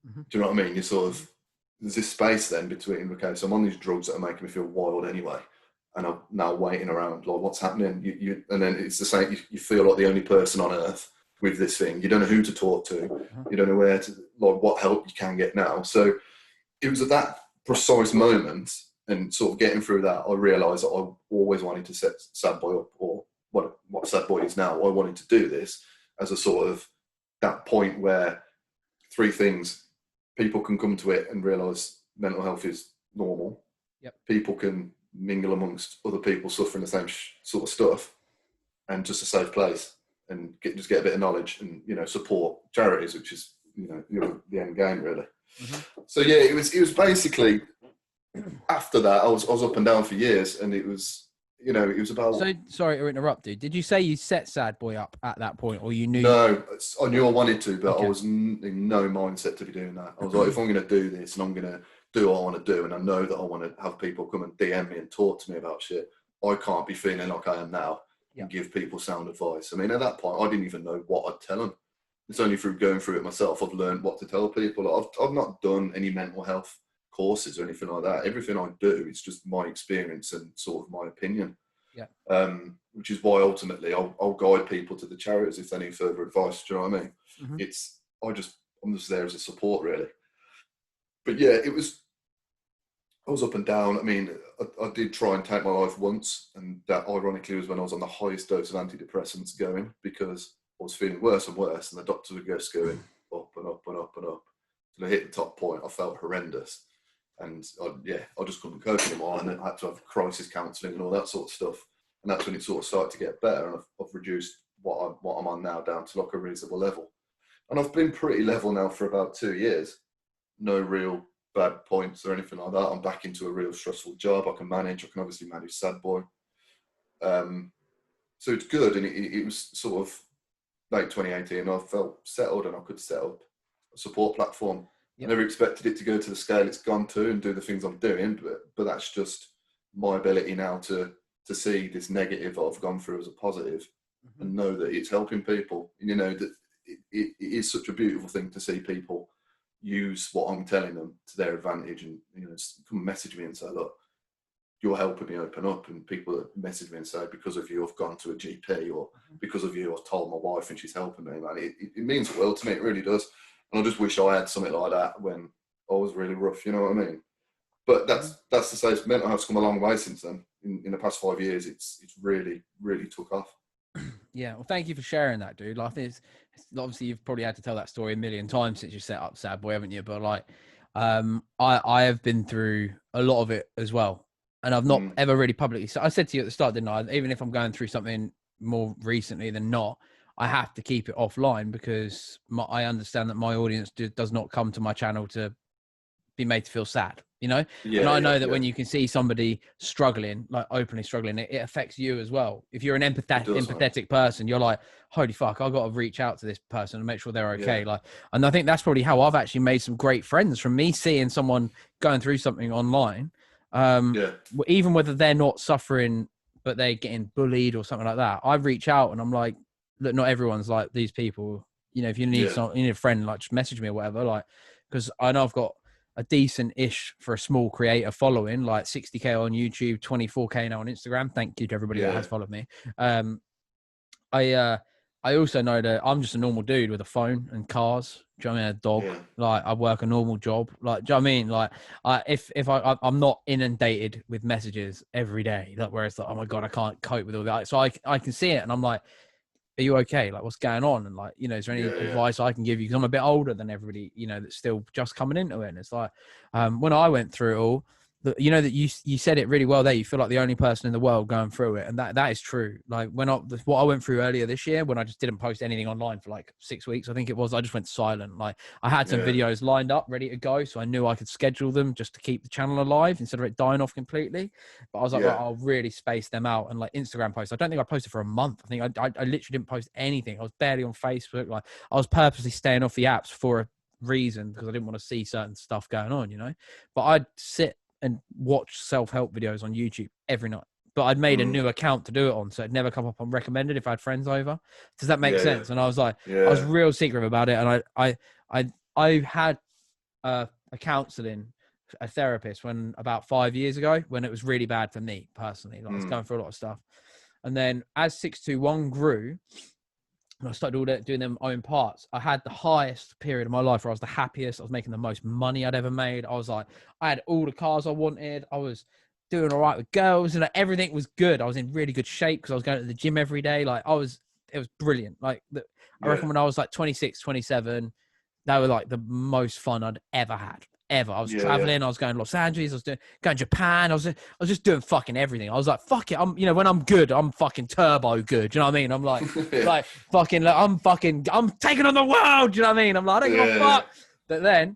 Mm-hmm. Do you know what I mean? You sort of, there's this space then between, okay, so I'm on these drugs that are making me feel wild anyway, and I'm now waiting around, like, what's happening? And then it's the same, you feel like the only person on earth with this thing. You don't know who to talk to. You don't know where to, like, what help you can get now. So it was at that precise moment, and sort of getting through that, I realised that I always wanted to set Sadboy up, or what Sad Boy is now. I wanted to do this as a sort of that point where three things: people can come to it and realise mental health is normal. Yep. People can mingle amongst other people suffering the same sort of stuff, and just a safe place, and just get a bit of knowledge and support charities, which is the end game really. Mm-hmm. So yeah, it was basically after that I was up and down for years, and it was about. So sorry to interrupt, dude. Did you say you set Sad Boy up at that point, or you knew? No, I knew I wanted to, but okay. I was in no mindset to be doing that. I was like, if I'm going to do this and I'm going to do what I want to do, and I know that I want to have people come and DM me and talk to me about shit, I can't be feeling like I am now and give people sound advice. I mean, at that point, I didn't even know what I'd tell them. It's only through going through it myself I've learned what to tell people. I've not done any mental health courses or anything like that. Everything I do is just my experience and sort of my opinion. Yeah. Which is why ultimately I'll guide people to the charities if they need further advice. Do you know what I mean? Mm-hmm. I'm just there as a support really. But yeah, I was up and down. I mean, I did try and take my life once, and that ironically was when I was on the highest dose of antidepressants going, because I was feeling worse and worse, and the doctors were just going up and up and up and up. Till I hit the top point, I felt horrendous. And I just couldn't cope anymore, and then I had to have crisis counselling and all that sort of stuff. And that's when it sort of started to get better, and I've reduced what I'm on now down to like a reasonable level. And I've been pretty level now for about 2 years. No real bad points or anything like that. I'm back into a real stressful job. I can obviously manage Sad Boy. So it's good, and it was sort of late 2018. I felt settled, and I could set up a support platform. Yep. I never expected it to go to the scale it's gone to and do the things I'm doing, but that's just my ability now to see this negative that I've gone through as a positive, mm-hmm. and know that it's helping people. And that it is such a beautiful thing to see people use what I'm telling them to their advantage, and come message me and say, look, you're helping me open up. And people that message me and say, because of you I've gone to a GP, or mm-hmm. because of you I've told my wife and she's helping me, man. It means the world to me. It really does. And I just wish I had something like that when I was really rough, you know what I mean? But that's to say, mental health's come a long way since then. In the past 5 years, it's really, really took off. Yeah, well, thank you for sharing that, dude. Like, it's obviously you've probably had to tell that story a million times since you set up Sad Boy, haven't you? But like, I have been through a lot of it as well, and I've not ever really publicly. So I said to you at the start, didn't I? Even if I'm going through something more recently than not, I have to keep it offline, because I understand that my audience does not come to my channel to be made to feel sad, and I know that when you can see somebody struggling, like openly struggling, it affects you as well. If you're an empathetic person, you're like, holy fuck, I've got to reach out to this person and make sure they're okay. Like, and I think that's probably how I've actually made some great friends, from me seeing someone going through something online, even whether they're not suffering but they're getting bullied or something like that. I reach out and I'm like, look, not everyone's like these people. If you need you need a friend, like, just message me or whatever. Like, because I know I've got a decent-ish for a small creator following, like 60K on YouTube, 24K now on Instagram. Thank you to everybody that has followed me. I also know that I'm just a normal dude with a phone and cars. Do you know what I mean? A dog. Yeah. Like, I work a normal job. Like, do you know what I mean? Like, if I'm not inundated with messages every day, like, where it's like, oh my God, I can't cope with all that. So I can see it, and I'm like, are you okay? Like, what's going on? And like, is there any advice I can give you? Because I'm a bit older than everybody, that's still just coming into it. And it's like, when I went through it all, that you said it really well there. You feel like the only person in the world going through it, and that is true. Like, what I went through earlier this year, when I just didn't post anything online for like 6 weeks, I think it was. I just went silent. Like, I had some videos lined up, ready to go, so I knew I could schedule them just to keep the channel alive instead of it dying off completely. But I was like, I'll really space them out. And like, Instagram posts, I don't think I posted for a month. I think I literally didn't post anything. I was barely on Facebook. Like, I was purposely staying off the apps for a reason, because I didn't want to see certain stuff going on, But I'd sit and watch self-help videos on YouTube every night. But I'd made a new account to do it on, so it'd never come up on recommended if I had friends over. Does that make sense? And I was like, I was real secretive about it. And I had a counselling, a therapist, when about 5 years ago, when it was really bad for me personally. Like, I was going through a lot of stuff. And then as 621 grew, and I started doing them own parts, I had the highest period of my life where I was the happiest. I was making the most money I'd ever made. I was like, I had all the cars I wanted. I was doing all right with girls, and like, everything was good. I was in really good shape because I was going to the gym every day. Like it was brilliant. Like I reckon when I was like 26, 27, they were like the most fun I'd ever had. Ever. I was traveling. I was going to Los Angeles. I was going to Japan. I was just doing fucking everything. I was like, fuck it. When I'm good, I'm fucking turbo good. Do you know what I mean? I'm like, like fucking, like, I'm taking on the world. Do you know what I mean? I'm like, I don't give a fuck. But then,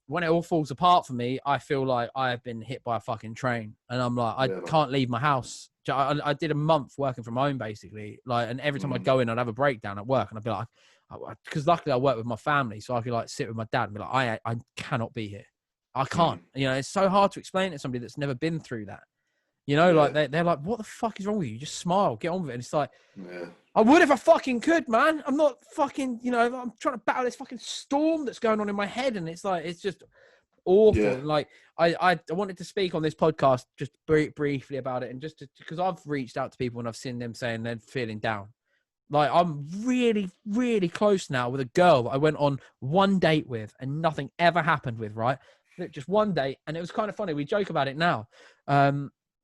when it all falls apart for me, I feel like I have been hit by a fucking train, and I'm like, I can't leave my house. I did a month working from home basically, like, and every time I'd go in, I'd have a breakdown at work, and I'd be like, because luckily I work with my family, so I could like sit with my dad and be like, I cannot be here. I can't. It's so hard to explain to somebody that's never been through that. Like they're like, what the fuck is wrong with you? Just smile, get on with it. And it's like, I would if I fucking could, man. I'm not fucking, I'm trying to battle this fucking storm that's going on in my head, and it's like, it's just awful. Yeah. Like I wanted to speak on this podcast just briefly about it, and just because I've reached out to people and I've seen them saying they're feeling down. Like, I'm really, really close now with a girl that I went on one date with and nothing ever happened with, right? Just one date. And it was kind of funny. We joke about it now.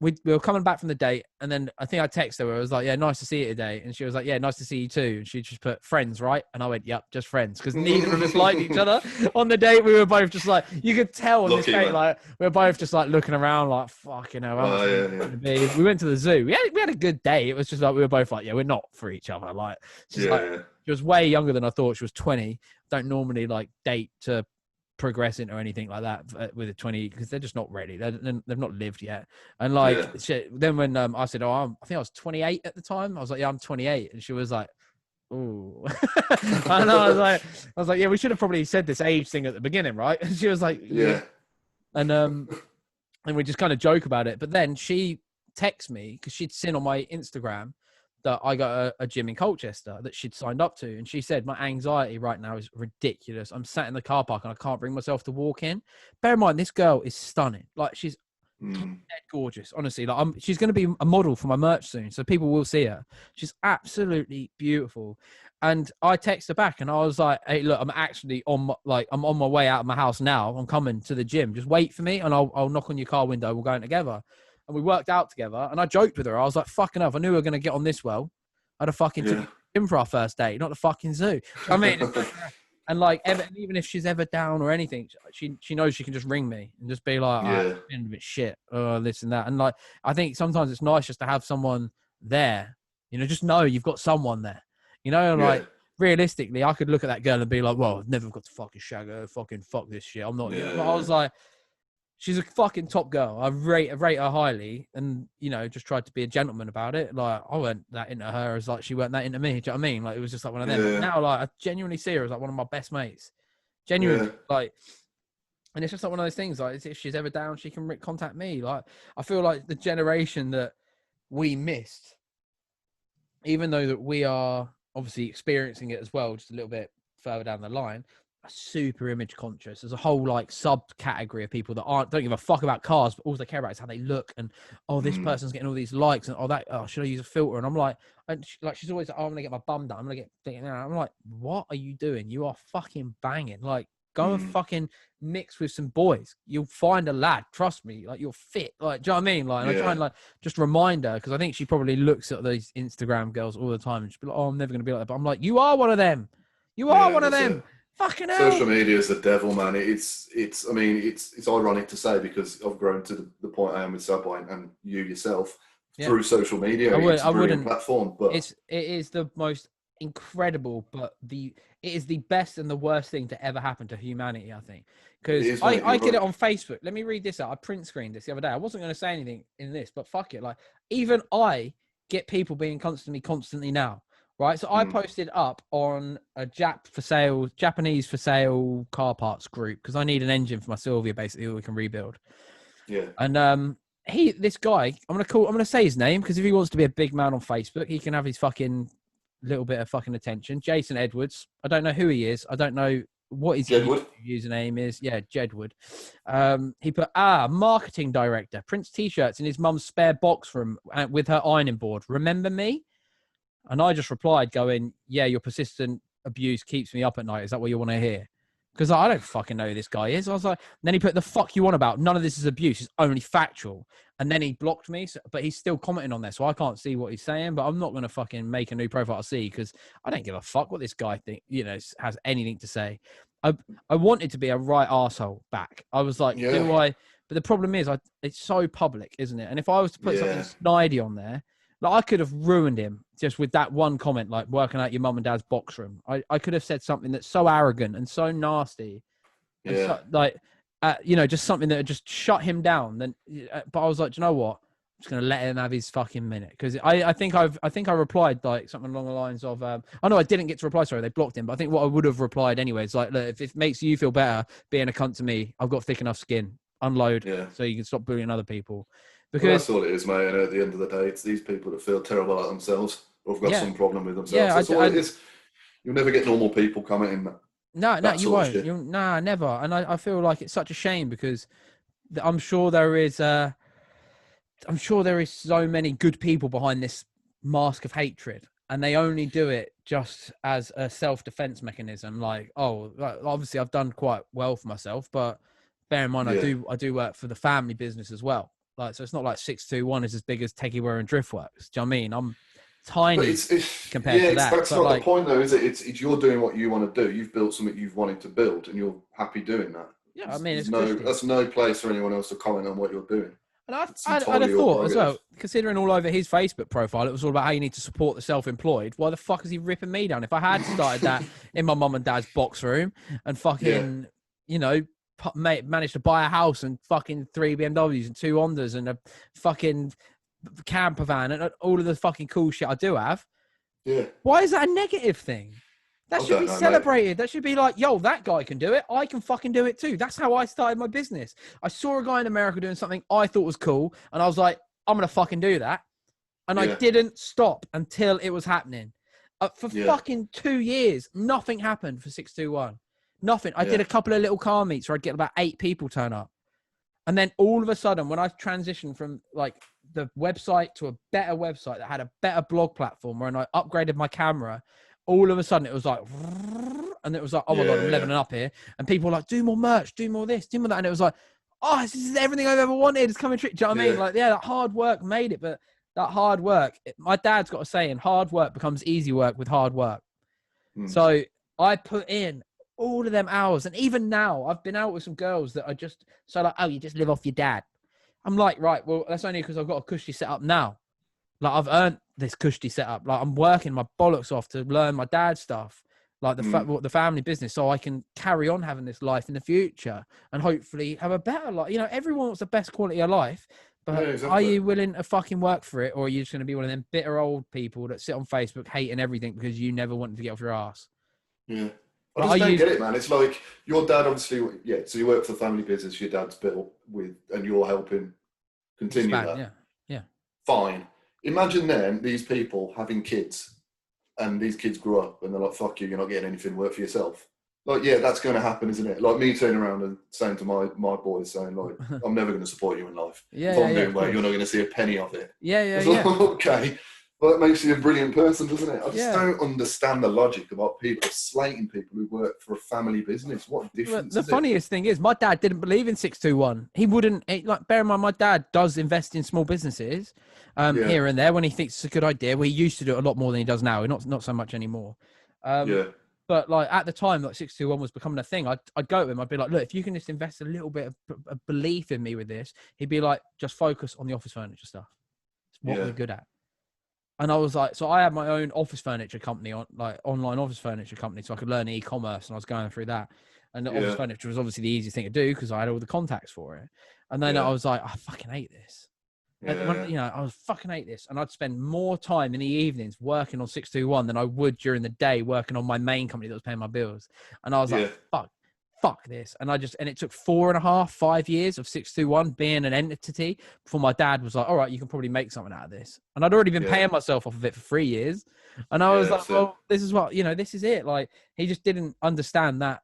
We were coming back from the date, and then I think I texted her. I was like, yeah, nice to see you today. And she was like, yeah, nice to see you too. And she just put friends, right? And I went, yep, just friends. Because neither of us liked each other. On the date, we were both just like, you could tell on this date, like, we were both just like looking around like, fucking hell. We went to the zoo. We had a good day. It was just like, we were both like, yeah, we're not for each other. Like, she was way younger than I thought. She was 20. Don't normally like date to progress into anything like that with a 20, because they're just not ready. They've not lived yet. And like then when I said, I think I was 28 at the time, I was like, yeah, I'm 28, and she was like, ooh. And I was like, yeah, we should have probably said this age thing at the beginning, right? And she was like, yeah. And we just kind of joke about it. But then she texted me because she'd seen on my Instagram that I got a gym in Colchester that she'd signed up to. And she said, my anxiety right now is ridiculous. I'm sat in the car park and I can't bring myself to walk in. Bear in mind, this girl is stunning. Like, she's dead gorgeous, honestly. Like, she's going to be a model for my merch soon, so people will see her. She's absolutely beautiful. And I texted her back and I was like, hey, look, I'm actually I'm on my way out of my house now. I'm coming to the gym. Just wait for me and I'll knock on your car window. We'll go in together. And we worked out together, and I joked with her. I was like, fucking hell, I knew we were going to get on this well. I'd have fucking took him for our first date, not the fucking zoo. I mean, and like, even if she's ever down or anything, she knows she can just ring me and just be like, I'm feeling a bit shit, this and that. And like, I think sometimes it's nice just to have someone there, just know you've got someone there, and like, realistically, I could look at that girl and be like, well, I've never got to fucking shag her, fucking fuck this shit. I'm not, but I was like, she's a fucking top girl. I rate her highly, and just tried to be a gentleman about it. Like, I weren't that into her as like she weren't that into me. Do you know what I mean? Like, it was just like one of them. Yeah. Now, like, I genuinely see her as like one of my best mates. Genuinely, like, and it's just like one of those things. Like, if she's ever down, she can contact me. Like, I feel like the generation that we missed, even though that we are obviously experiencing it as well, just a little bit further down the line, super image conscious. There's a whole like subcategory of people that don't give a fuck about cars, but all they care about is how they look, and this person's getting all these likes, and should I use a filter? And I'm like, she's always like, I'm gonna get my bum done, I'm gonna get, I'm like, what are you doing? You are fucking banging. Like, go and fucking mix with some boys. You'll find a lad. Trust me. Like, you're fit. Like, do you know what I mean? Like, I try and like just remind her, because I think she probably looks at these Instagram girls all the time and she'll be like, oh, I'm never gonna be like that. But I'm like, you are one of them. You are one of them. Fucking hell. Social media is the devil, man. It's ironic to say, because I've grown to the point I am with Sadboy and you yourself through social media. It's a brilliant platform, but it is the most incredible, but it is the best and the worst thing to ever happen to humanity, I think. Because I get it on Facebook. Let me read this out. I print screened this the other day. I wasn't going to say anything in this, but fuck it. Like, even I get people being constantly now. Right, so I posted up on a Japanese for sale car parts group, because I need an engine for my Sylvia, basically, that we can rebuild. Yeah. And this guy, I'm gonna say his name, because if he wants to be a big man on Facebook, he can have his fucking little bit of fucking attention. Jason Edwards. I don't know who he is. I don't know what his username is. Yeah, Jedwood. He put marketing director, prints t-shirts in his mum's spare box room with her ironing board. Remember me? And I just replied going, yeah, your persistent abuse keeps me up at night. Is that what you want to hear? Because I don't fucking know who this guy is. I was like, then he put the fuck you on about. None of this is abuse. It's only factual. And then he blocked me, but he's still commenting on there. So I can't see what he's saying, but I'm not going to fucking make a new profile to see because I don't give a fuck what this guy has anything to say. I wanted to be a right arsehole back. I was like, do I? But the problem is, it's so public, isn't it? And if I was to put something snidey on there, like I could have ruined him just with that one comment, like working out your mum and dad's box room. I could have said something that's so arrogant and so nasty, and just something that would just shut him down. Then, but I was like, do you know what? I'm just gonna let him have his fucking minute because I think I replied like something along the lines of I know I didn't get to reply. Sorry, they blocked him. But I think what I would have replied anyway is like, look, if it makes you feel better being a cunt to me, I've got thick enough skin. Unload, so you can stop bullying other people. Because that's all it is, mate. And at the end of the day, it's these people that feel terrible about themselves or have got some problem with themselves. That's all it is. You'll never get normal people commenting. No, you won't. Never. And I feel like it's such a shame because I'm sure there is so many good people behind this mask of hatred, and they only do it just as a self-defense mechanism. Like, obviously I've done quite well for myself, but bear in mind I do work for the family business as well. Like, so it's not like 621 is as big as Techiewear and Driftworks. Do you know what I mean? I'm tiny compared to that. That's not the point, though, is it? It's you're doing what you want to do. You've built something you've wanted to build, and you're happy doing that. Yeah, I mean, that's no place for anyone else to comment on what you're doing. And I'd have thought as well, considering all over his Facebook profile, it was all about how you need to support the self-employed. Why the fuck is he ripping me down? If I had started that in my mum and dad's box room and fucking, managed to buy a house and fucking 3 BMWs and 2 Hondas and a fucking camper van and all of the fucking cool shit I do have. Yeah. Why is that a negative thing? That should be celebrated. Mate. That should be like, yo, that guy can do it. I can fucking do it too. That's how I started my business. I saw a guy in America doing something I thought was cool. And I was like, I'm going to fucking do that. And I didn't stop until it was happening. For fucking 2 years, nothing happened for 621. Nothing. I did a couple of little car meets where I'd get about 8 people turn up. And then all of a sudden, when I transitioned from like the website to a better website that had a better blog platform where I upgraded my camera, all of a sudden it was like, and it was like, oh my God, I'm leveling up here. And people were like, do more merch, do more this, do more that. And it was like, oh, this is everything I've ever wanted. It's coming true. Do you know what I mean? Like, that hard work made it. But that hard work, my dad's got a saying, hard work becomes easy work with hard work. So I put in all of them hours. And even now, I've been out with some girls that are just so like, oh, you just live off your dad. I'm like, right, well, that's only because I've got a cushy setup now. Like, I've earned this cushy setup. Like, I'm working my bollocks off to learn my dad's stuff, like the family business, so I can carry on having this life in the future and hopefully have a better life. You know, everyone wants the best quality of life, but are you willing to fucking work for it, or are you just going to be one of them bitter old people that sit on Facebook hating everything because you never wanted to get off your ass? Yeah. I just don't get it, man. It's like your dad, obviously, so you work for the family business your dad's built with, and you're helping continue that. Yeah. Fine. Imagine then these people having kids, and these kids grow up, and they're like, fuck you, you're not getting anything, work for yourself. Like, yeah, that's going to happen, isn't it? Like me turning around and saying to my boys, saying, like, I'm never going to support you in life. If I'm doing well, you're not going to see a penny of it. Like, okay. Well, that makes you a brilliant person, doesn't it? I just don't understand the logic about people slating people who work for a family business. What difference the funniest thing is my dad didn't believe in 621. He wouldn't, like, bear in mind, my dad does invest in small businesses here and there when he thinks it's a good idea. Well, he used to do it a lot more than he does now. Not so much anymore. But like at the time, like 621 was becoming a thing. I'd go to him. I'd be like, look, if you can just invest a little bit of belief in me with this, he'd be like, just focus on the office furniture stuff. It's what we're good at. And I was like, so I had my own office furniture company, online office furniture company, so I could learn e-commerce, and I was going through that. And the office furniture was obviously the easiest thing to do because I had all the contacts for it. And then I was like, I fucking hate this. And when, I was fucking hate this. And I'd spend more time in the evenings working on 621 than I would during the day working on my main company that was paying my bills. And I was like, fuck this. And it took 4.5, 5 years of 621 being an entity before my dad was like, all right, you can probably make something out of this. And I'd already been paying myself off of it for 3 years. And I was like, well, this is what, this is it. Like, he just didn't understand that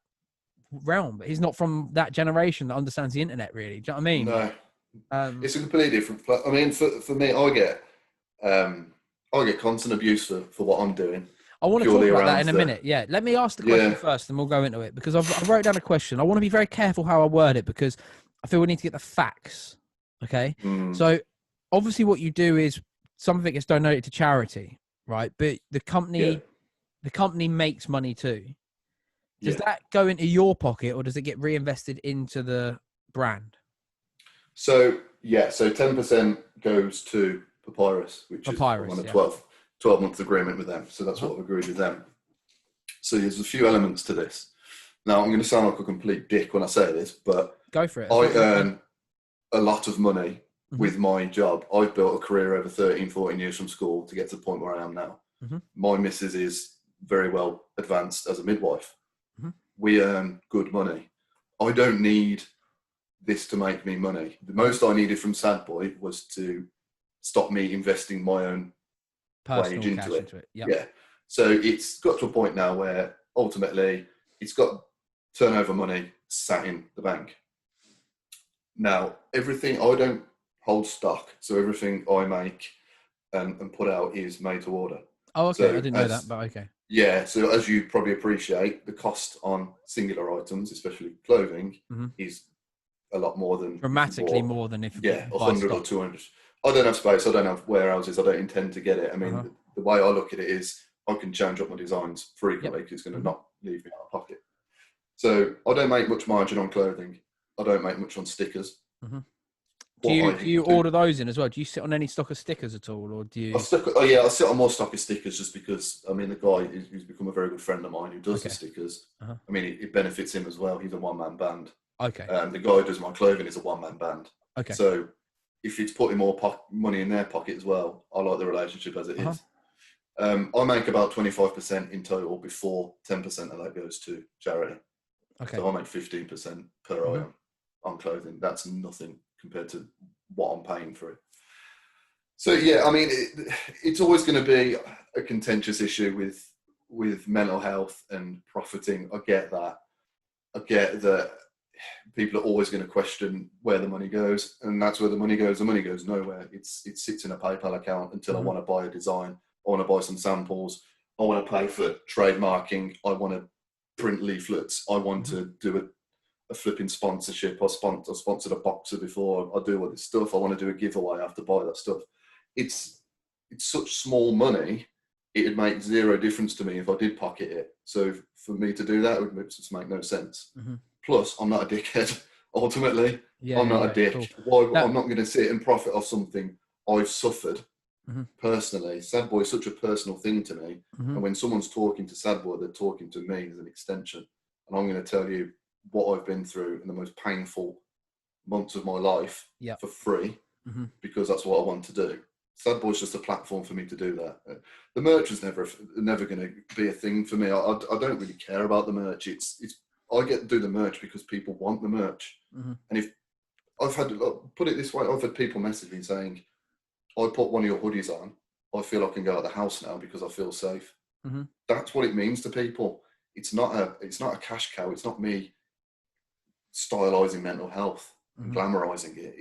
realm, but he's not from that generation that understands the internet, really. Do you know what I mean? No. It's a completely different. I mean, for me, I get constant abuse for what I'm doing. I want to talk purely about that around in a the minute. Yeah, let me ask the question yeah. first, and we'll go into it because I wrote down a question. I want to be very careful how I word it because I feel we need to get the facts. Okay, Mm, so obviously, what you do is some of it gets donated to charity, right? But yeah, the company makes money too. Does yeah. that go into your pocket, or does it get reinvested into the brand? So yeah, so 10% goes to Papyrus, which is I'm on Papyrus, a yeah. 12-month agreement with them. So that's Uh-huh. what I've agreed with them. So there's a few elements to this. Now I'm going to sound like a complete dick when I say this, but Go for it. I earn a lot of money Mm-hmm. with my job. I've built a career over 13, 14 years from school to get to the point where I am now. Mm-hmm. My missus is very well advanced as a midwife. Mm-hmm. We earn good money. I don't need this to make me money. The most I needed from Sad Boy was to stop me investing my own Personal wage cash into it. into it. Yep. Yeah. So it's got to a point now where ultimately it's got turnover money sat in the bank. Now, everything, I don't hold stock. So everything I make and put out is made to order. Oh, okay. I So didn't know that, but okay. yeah, so as you probably appreciate, the cost on singular items, especially clothing, Mm-hmm. is a lot more than Dramatically more than if you yeah, buy 100 or stock. 200. I don't have space. I don't have warehouses. I don't intend to get it. I mean, Uh-huh. the way I look at it is I can change up my designs Yep. frequently because it's going to Mm-hmm. not leave me out of pocket. So I don't make much margin on clothing. I don't make much on stickers. Mm-hmm. What Do I you do, order those in as well? Do you sit on any stock of stickers at all, or do you? I sit on more stock of stickers just because, I mean, the guy who's become a very good friend of mine who does the Okay. stickers, Uh-huh. I mean, it benefits him as well. He's a one-man band. Okay. The guy who does my clothing is a one-man band. Okay. So if it's putting more money in their pocket as well, I like the relationship as it Uh-huh. is. I make about 25% in total before 10% of that goes to charity. Okay. So I make 15% per Mm-hmm. item on clothing. That's nothing compared to what I'm paying for it. So yeah, I mean, it's always going to be a contentious issue with mental health and profiting. I get that. I get that people are always going to question where the money goes, and that's where the money goes. The money goes nowhere. It sits in a PayPal account until Mm-hmm. I want to buy a design. I want to buy some samples. I want to pay for trademarking. I want to print leaflets. I want Mm-hmm. to do a flipping sponsorship. I sponsored a boxer before. I do all this stuff. I want to do a giveaway. I have to buy that stuff. It's such small money. It'd make zero difference to me if I did pocket it. So for me to do that, it would just make no sense. Mm-hmm. Plus, I'm not a dickhead. Ultimately, Yeah. I'm Yeah. not Yeah. a dick. Cool. Why? That. I'm not going to sit and profit off something I've suffered Mm-hmm. personally. Sad Boy is such a personal thing to me. Mm-hmm. And when someone's talking to Sad Boy, they're talking to me as an extension. And I'm going to tell you what I've been through in the most painful months of my life Yeah. for free, Mm-hmm. because that's what I want to do. Sad Boy's just a platform for me to do that. The merch is never going to be a thing for me. I don't really care about the merch. It's I get to do the merch because people want the merch. Mm-hmm. And if I've had, put it this way, I've had people message me saying, I put one of your hoodies on, I feel I can go out of the house now because I feel safe. Mm-hmm. That's what it means to people. It's not a cash cow. It's not me stylizing mental health and Mm-hmm. glamorizing it.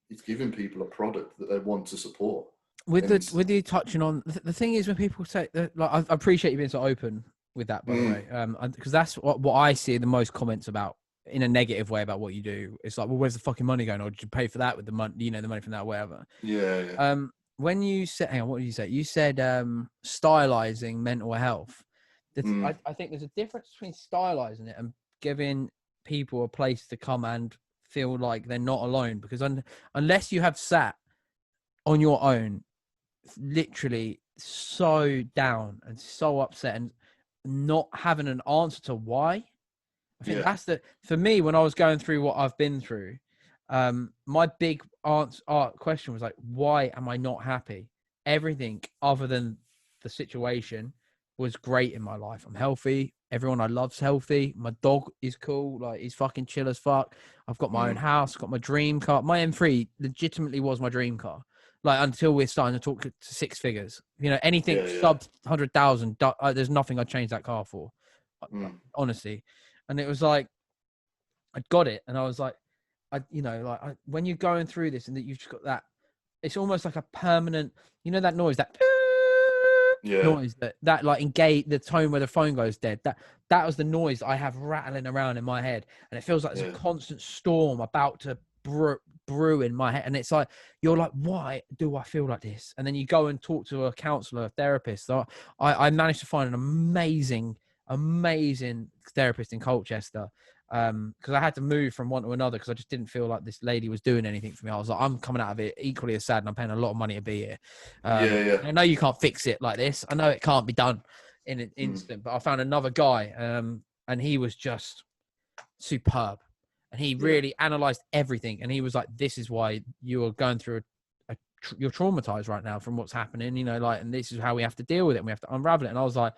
It's giving people a product that they want to support. With you touching on the thing is when people say that, like, I appreciate you being so open with that, by the way, because that's what I see the most comments about in a negative way about what you do. It's like, well, where's the fucking money going? Or did you pay for that with the money, the money from that, whatever. Yeah. When you said, hang on, what did you say? You said stylizing mental health. I think there's a difference between stylizing it and giving people a place to come and feel like they're not alone, because unless you have sat on your own literally so down and so upset and not having an answer to why, I think that's for me, when I was going through what I've been through, my big question was like, why am I not happy? Everything other than the situation was great in my life. I'm healthy. Everyone I love's healthy. My dog is cool. Like, he's fucking chill as fuck. I've got my own house, got my dream car. My M3 legitimately was my dream car. Like, until we're starting to talk to six figures, anything sub 100,000, there's nothing I'd change that car for, honestly. And it was like, I got it. And I was like, when you're going through this and that you've just got that, it's almost like a permanent, that noise, that Yeah. noise that like engage the tone where the phone goes dead. That was the noise I have rattling around in my head, and it feels like there's a constant storm about to brew in my head. And it's like you're like, why do I feel like this? And then you go and talk to a counselor, a therapist. So I managed to find an amazing therapist in Colchester, because I had to move from one to another because I just didn't feel like this lady was doing anything for me. I was like, I'm coming out of it equally as sad, and I'm paying a lot of money to be here. I know you can't fix it like this. I know it can't be done in an instant, but I found another guy, and he was just superb, and he really analyzed everything. And he was like, "This is why you are going through you're traumatized right now from what's happening, you know, like, and this is how we have to deal with it. And we have to unravel it." And I was like,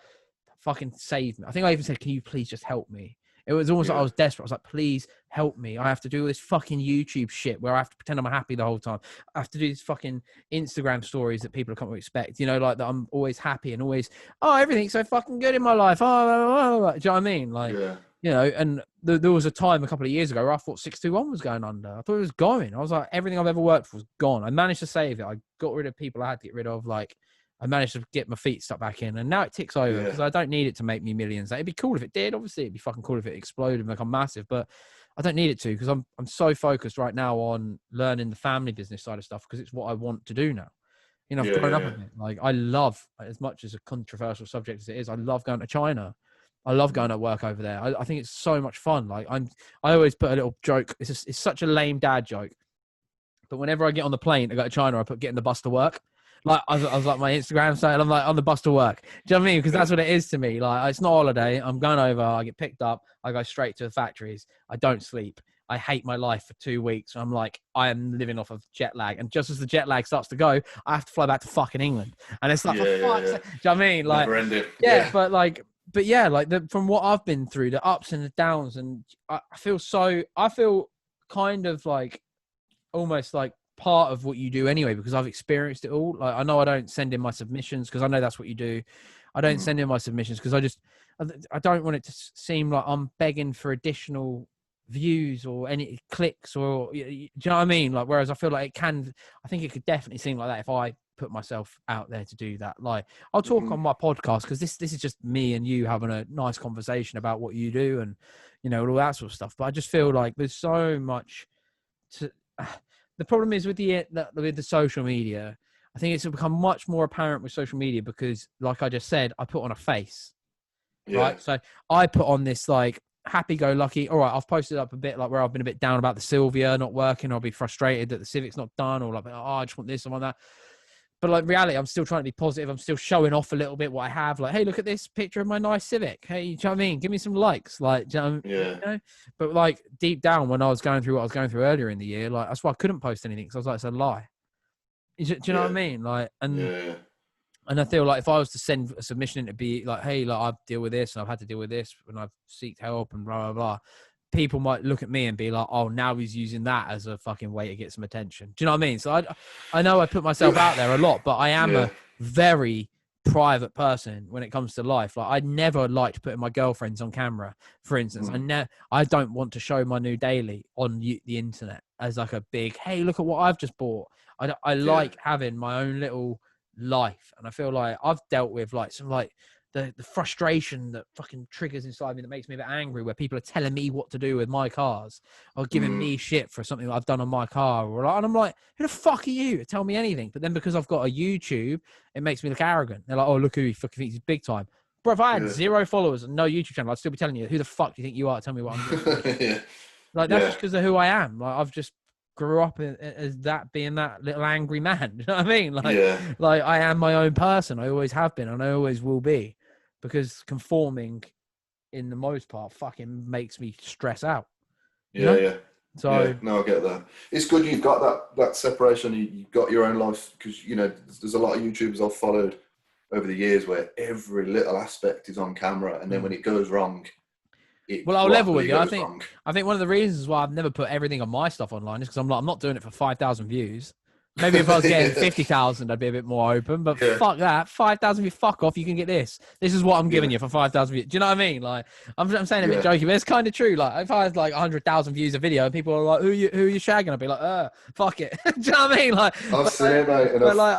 "Fucking save me!" I think I even said, "Can you please just help me?" It was almost like I was desperate. I was like, please help me. I have to do all this fucking YouTube shit where I have to pretend I'm happy the whole time. I have to do these fucking Instagram stories that people come to expect, you know, like that I'm always happy and always, oh, everything's so fucking good in my life. Oh, do you know what I mean? Like, you know, and there was a time a couple of years ago where I thought 621 was going under. I thought it was going. I was like, everything I've ever worked for was gone. I managed to save it. I got rid of people I had to get rid of, like, I managed to get my feet stuck back in, and now it ticks over because I don't need it to make me millions. Like, it'd be cool if it did. Obviously, it'd be fucking cool if it exploded and become massive, but I don't need it to because I'm so focused right now on learning the family business side of stuff because it's what I want to do now. You know, I've grown up with it. Like, I love, as much as a controversial subject as it is, I love going to China. I love going to work over there. I think it's so much fun. Like, I always put a little joke. It's such a lame dad joke, but whenever I get on the plane to go to China, I put getting the bus to work. Like, I was like my Instagram site, I'm like on the bus to work. Do you know what I mean? Because that's what it is to me. Like, it's not a holiday. I'm going over. I get picked up. I go straight to the factories. I don't sleep. I hate my life for 2 weeks. I'm like, I am living off of jet lag. And just as the jet lag starts to go, I have to fly back to fucking England. And it's like, for fuck's sake. Do you know what I mean? Like, never ending. But yeah, like from what I've been through, the ups and the downs, and I feel kind of like almost like part of what you do anyway, because I've experienced it all. Like, I know I don't send in my submissions because I know that's what you do. I don't send in my submissions because I don't want it to seem like I'm begging for additional views or any clicks, or do you know what I mean? Like, whereas I feel like I think it could definitely seem like that if I put myself out there to do that. Like, I'll talk on my podcast because this is just me and you having a nice conversation about what you do and, you know, all that sort of stuff. But I just feel like there's so much to the problem is with the social media. I think it's become much more apparent with social media because, like I just said, I put on a face, right? So I put on this like happy-go-lucky. All right, I've posted up a bit like where I've been a bit down about the Sylvia not working. I'll be frustrated that the Civic's not done, or like, oh, I just want this, I want that. But like, reality, I'm still trying to be positive. I'm still showing off a little bit what I have. Like, hey, look at this picture of my nice Civic. Hey, do you know what I mean? Give me some likes. Like, do you know, you know? But like, deep down, when I was going through what I was going through earlier in the year, like, that's why I couldn't post anything because I was like, it's a lie. Do you know what I mean? Like, and I feel like if I was to send a submission, it'd be like, hey, like, I deal with this and I've had to deal with this and I've sought help and blah, blah, blah. People might look at me and be like, oh, now he's using that as a fucking way to get some attention. Do you know what I mean? So I know I put myself out there a lot, but I am a very private person when it comes to life. Like, I never liked putting my girlfriends on camera, for instance. I don't want to show my new daily on the internet as like a big, hey, look at what I've just bought. I like having my own little life. And I feel like I've dealt with like some like the frustration that fucking triggers inside me that makes me a bit angry, where people are telling me what to do with my cars or giving me shit for something that I've done on my car, and I'm like, who the fuck are you to tell me anything? But then because I've got a YouTube, it makes me look arrogant. They're like, oh, look who he fucking thinks he's big time. Bro, if I had 0 followers and no YouTube channel, I'd still be telling you, who the fuck do you think you are to tell me what I'm doing? Like, that's just because of who I am. Like, I've just grew up as that, being that little angry man. You know what I mean? Like I am my own person. I always have been and I always will be. Because conforming, in the most part, fucking makes me stress out. So no, I get that. It's good you've got that separation. You've got your own life, because you know there's a lot of YouTubers I've followed over the years where every little aspect is on camera, and then when it goes wrong, well, I'll level with you. I think one of the reasons why I've never put everything on my stuff online is because I'm not doing it for 5,000 views. Maybe if I was getting 50,000, I'd be a bit more open. But Yeah. fuck that, 5,000 you fuck off. You can get this. This is what I'm giving you for 5,000. Do you know what I mean? Like, I'm saying a bit jokey, but it's kind of true. Like, if I had like 100,000 views a video, and people are like, "Who are you shagging?" I'd be like, fuck it." Do you know what I mean? Like, I've seen it, mate. And but like,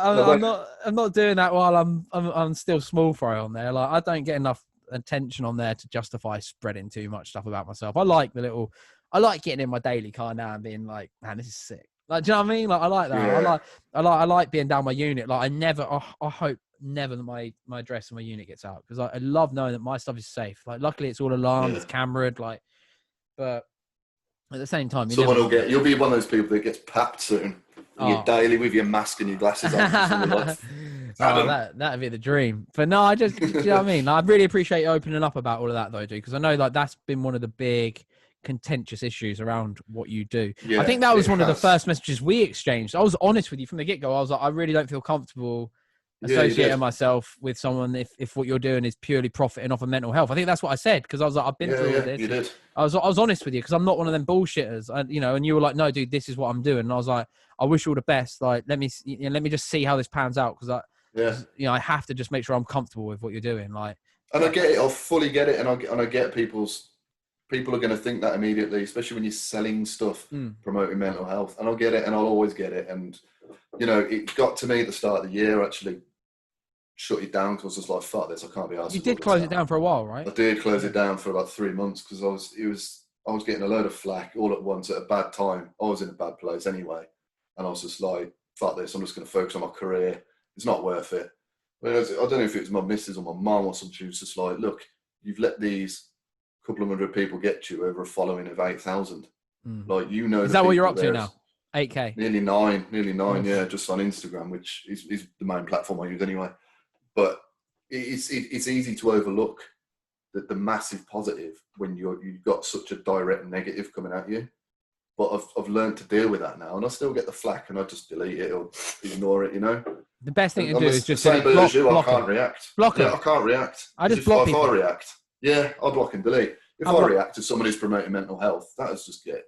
I'm not doing that while I'm still small fry on there. Like, I don't get enough attention on there to justify spreading too much stuff about myself. I like getting in my daily car now and being like, man, this is sick. Like, do you know what I mean? Like, I like that. Yeah. I like being down my unit. Like, I hope never that my address and my unit gets out, because I love knowing that my stuff is safe. Like, luckily it's all alarmed, it's cameraed. Like, but at the same time, you'll be one of those people that gets papped soon. You're daily with your mask and your glasses on. Like, that'd be the dream. But no, do you know what I mean? Like, I really appreciate you opening up about all of that, though, dude, because I know like that's been one of the big contentious issues around what you do. I think that was one of the first messages we exchanged. I was honest with you from the get-go. I was like, I really don't feel comfortable associating myself with someone if what you're doing is purely profiting off of mental health. I think that's what I said, because I was like, I've been through all this. You did. I was honest with you, because I'm not one of them bullshitters. And you were like, no, dude, this is what I'm doing. And I was like, I wish you all the best. Like, let me just see how this pans out, because I have to just make sure I'm comfortable with what you're doing. Like, and I get it. I fully get it, and I get people are going to think that immediately, especially when you're selling stuff promoting mental health. And I'll get it, and I'll always get it. And, it got to me at the start of the year, actually shut it down, because I was just like, fuck this, I can't be arsed. You did close it down for a while, right? I did close it down for about 3 months, because I was getting a load of flack all at once at a bad time. I was in a bad place anyway. And I was just like, fuck this, I'm just going to focus on my career. It's not worth it. But I don't know if it was my missus or my mum or something. She was just like, look, you've let these couple of hundred people get you over a following of 8,000. Like, is that what you're up to now? 8K? Nearly nine, yeah, just on Instagram, which is the main platform I use anyway. But it's easy to overlook the massive positive when you've got such a direct negative coming at you. But I've learned to deal with that now, and I still get the flack, and I just delete it or ignore it. The best thing to do is just block. I can't react. Block it. I can't react. I just block people. If I react, I block and delete. If I react to someone who's promoting mental health, that is just get.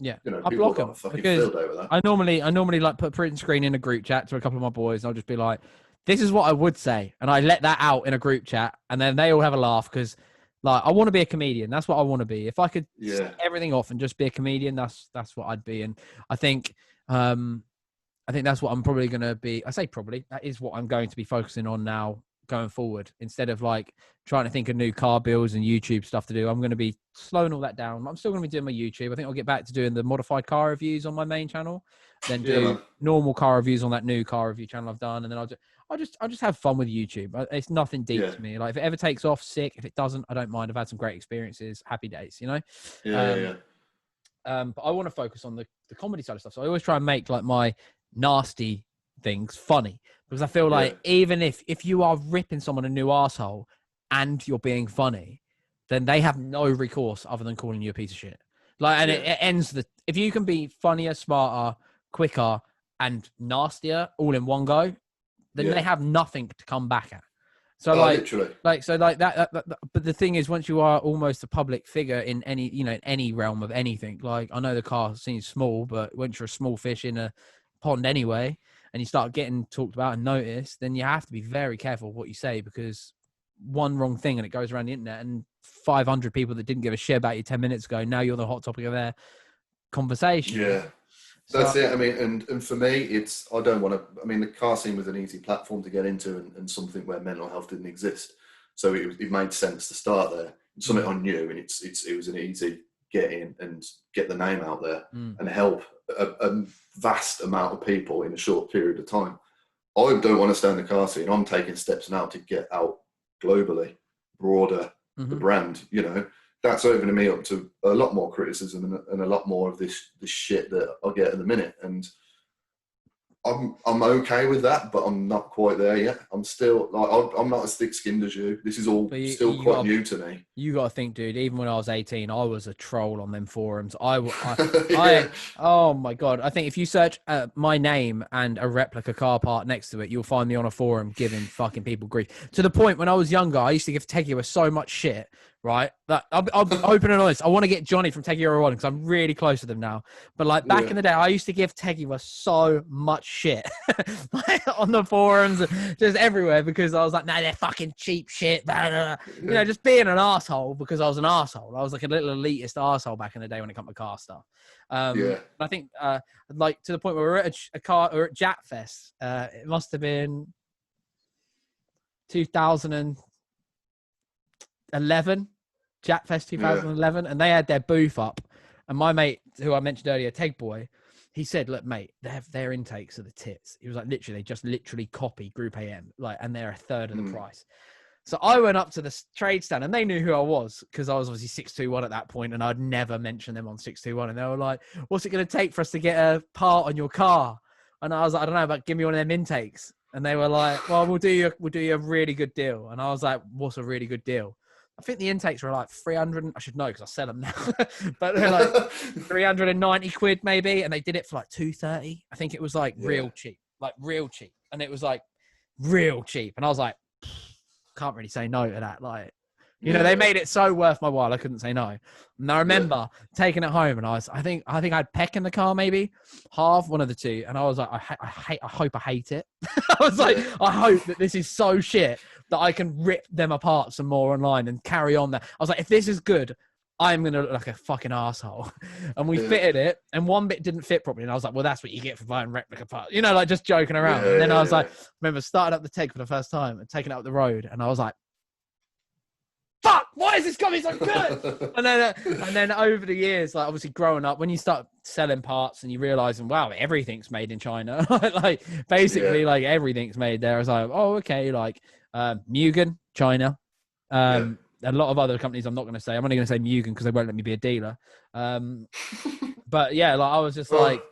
I block them, because I normally like put print screen in a group chat to a couple of my boys, and I'll just be like, this is what I would say, and I let that out in a group chat, and then they all have a laugh, because like, I want to be a comedian. That's what I want to be. If I could set everything off and just be a comedian, that's what I'd be. And I think that's what I'm probably going to be. I say probably, that is what I'm going to be focusing on now going forward, instead of like trying to think of new car builds and YouTube stuff to do. I'm going to be slowing all that down. I'm still going to be doing my YouTube. I think I'll get back to doing the modified car reviews on my main channel, then do normal car reviews on that new car review channel I've done. And then I'll just have fun with YouTube. It's nothing deep to me. Like, if it ever takes off, sick. If it doesn't, I don't mind. I've had some great experiences, happy days, But I want to focus on the comedy side of stuff. So I always try and make like my nasty things funny, because I feel like even if you are ripping someone a new asshole and you're being funny, then they have no recourse other than calling you a piece of shit. Like, and it ends if you can be funnier, smarter, quicker, and nastier all in one go, then they have nothing to come back at. So literally. But the thing is, once you are almost a public figure in any, in any realm of anything, like, I know the car seems small, but once you're a small fish in a pond anyway, and you start getting talked about and noticed, then you have to be very careful what you say, because one wrong thing and it goes around the internet, and 500 people that didn't give a shit about you 10 minutes ago, now you're the hot topic of their conversation. Yeah. That's it. I mean, and for me, I don't want to. I mean, the car scene was an easy platform to get into, and something where mental health didn't exist, so it made sense to start there. Something I knew, and it was an easy get in and get the name out there and help a vast amount of people in a short period of time. I don't want to stay in the car scene. I'm taking steps now to get out globally, broader the brand. That's opening me up to a lot more criticism and a lot more of this shit that I get at the minute. And I'm okay with that, but I'm not quite there yet. I'm still I'm not as thick-skinned as you. This is all still quite new to me. You got to think, dude, even when I was 18, I was a troll on them forums. Oh my God. I think if you search my name and a replica car part next to it, you'll find me on a forum giving fucking people grief. To the point when I was younger, I used to give Teguier so much shit, right? That I'll be open and honest. I want to get Johnny from Teguera on because I'm really close to them now. But like back in the day, I used to give Teguera so much shit like, on the forums, just everywhere, because I was like, "No, they're fucking cheap shit." Blah, blah, blah. You know, just being an asshole because I was an asshole. I was like a little elitist asshole back in the day when it come to car stuff. I think like to the point where we're at a car or at Jat Fest. It must have been 2011, Jat Fest 2011, and they had their booth up. And my mate, who I mentioned earlier, Teg Boy, he said, "Look, mate, they have their intakes of the tits." He was like, "Literally, just literally copy Group AM, like, and they're a third of the price." So I went up to the trade stand, and they knew who I was because I was obviously 621 at that point, and I'd never mentioned them on 621. And they were like, "What's it going to take for us to get a part on your car?" And I was like, "I don't know, but give me one of them intakes." And they were like, "Well, we'll do you a really good deal." And I was like, "What's a really good deal?" I think the intakes were like 300. I should know because I sell them now, but they're like 390 quid maybe, and they did it for like 230. I think it was like real cheap, and it was like real cheap. And I was like, can't really say no to that. Like, you know, they made it so worth my while. I couldn't say no. And I remember taking it home, and I think I'd peck in the car, maybe half, one of the two. And I was like, I hope I hate it. I was like, I hope that this is so shit that I can rip them apart some more online and carry on that. I was like, if this is good, I'm going to look like a fucking asshole. And we fitted it, and one bit didn't fit properly. And I was like, well, that's what you get for buying replica parts. You know, like just joking around. And then I was like, remember starting up the Teg for the first time and taking it up the road. And I was like, fuck, why is this coming so good? and then over the years, like obviously growing up, when you start selling parts and you realize, wow, everything's made in China. Like basically like everything's made there. I was like, oh, okay. Like Mugen, China. A lot of other companies I'm not going to say. I'm only going to say Mugen because they won't let me be a dealer. But yeah, like I was just like,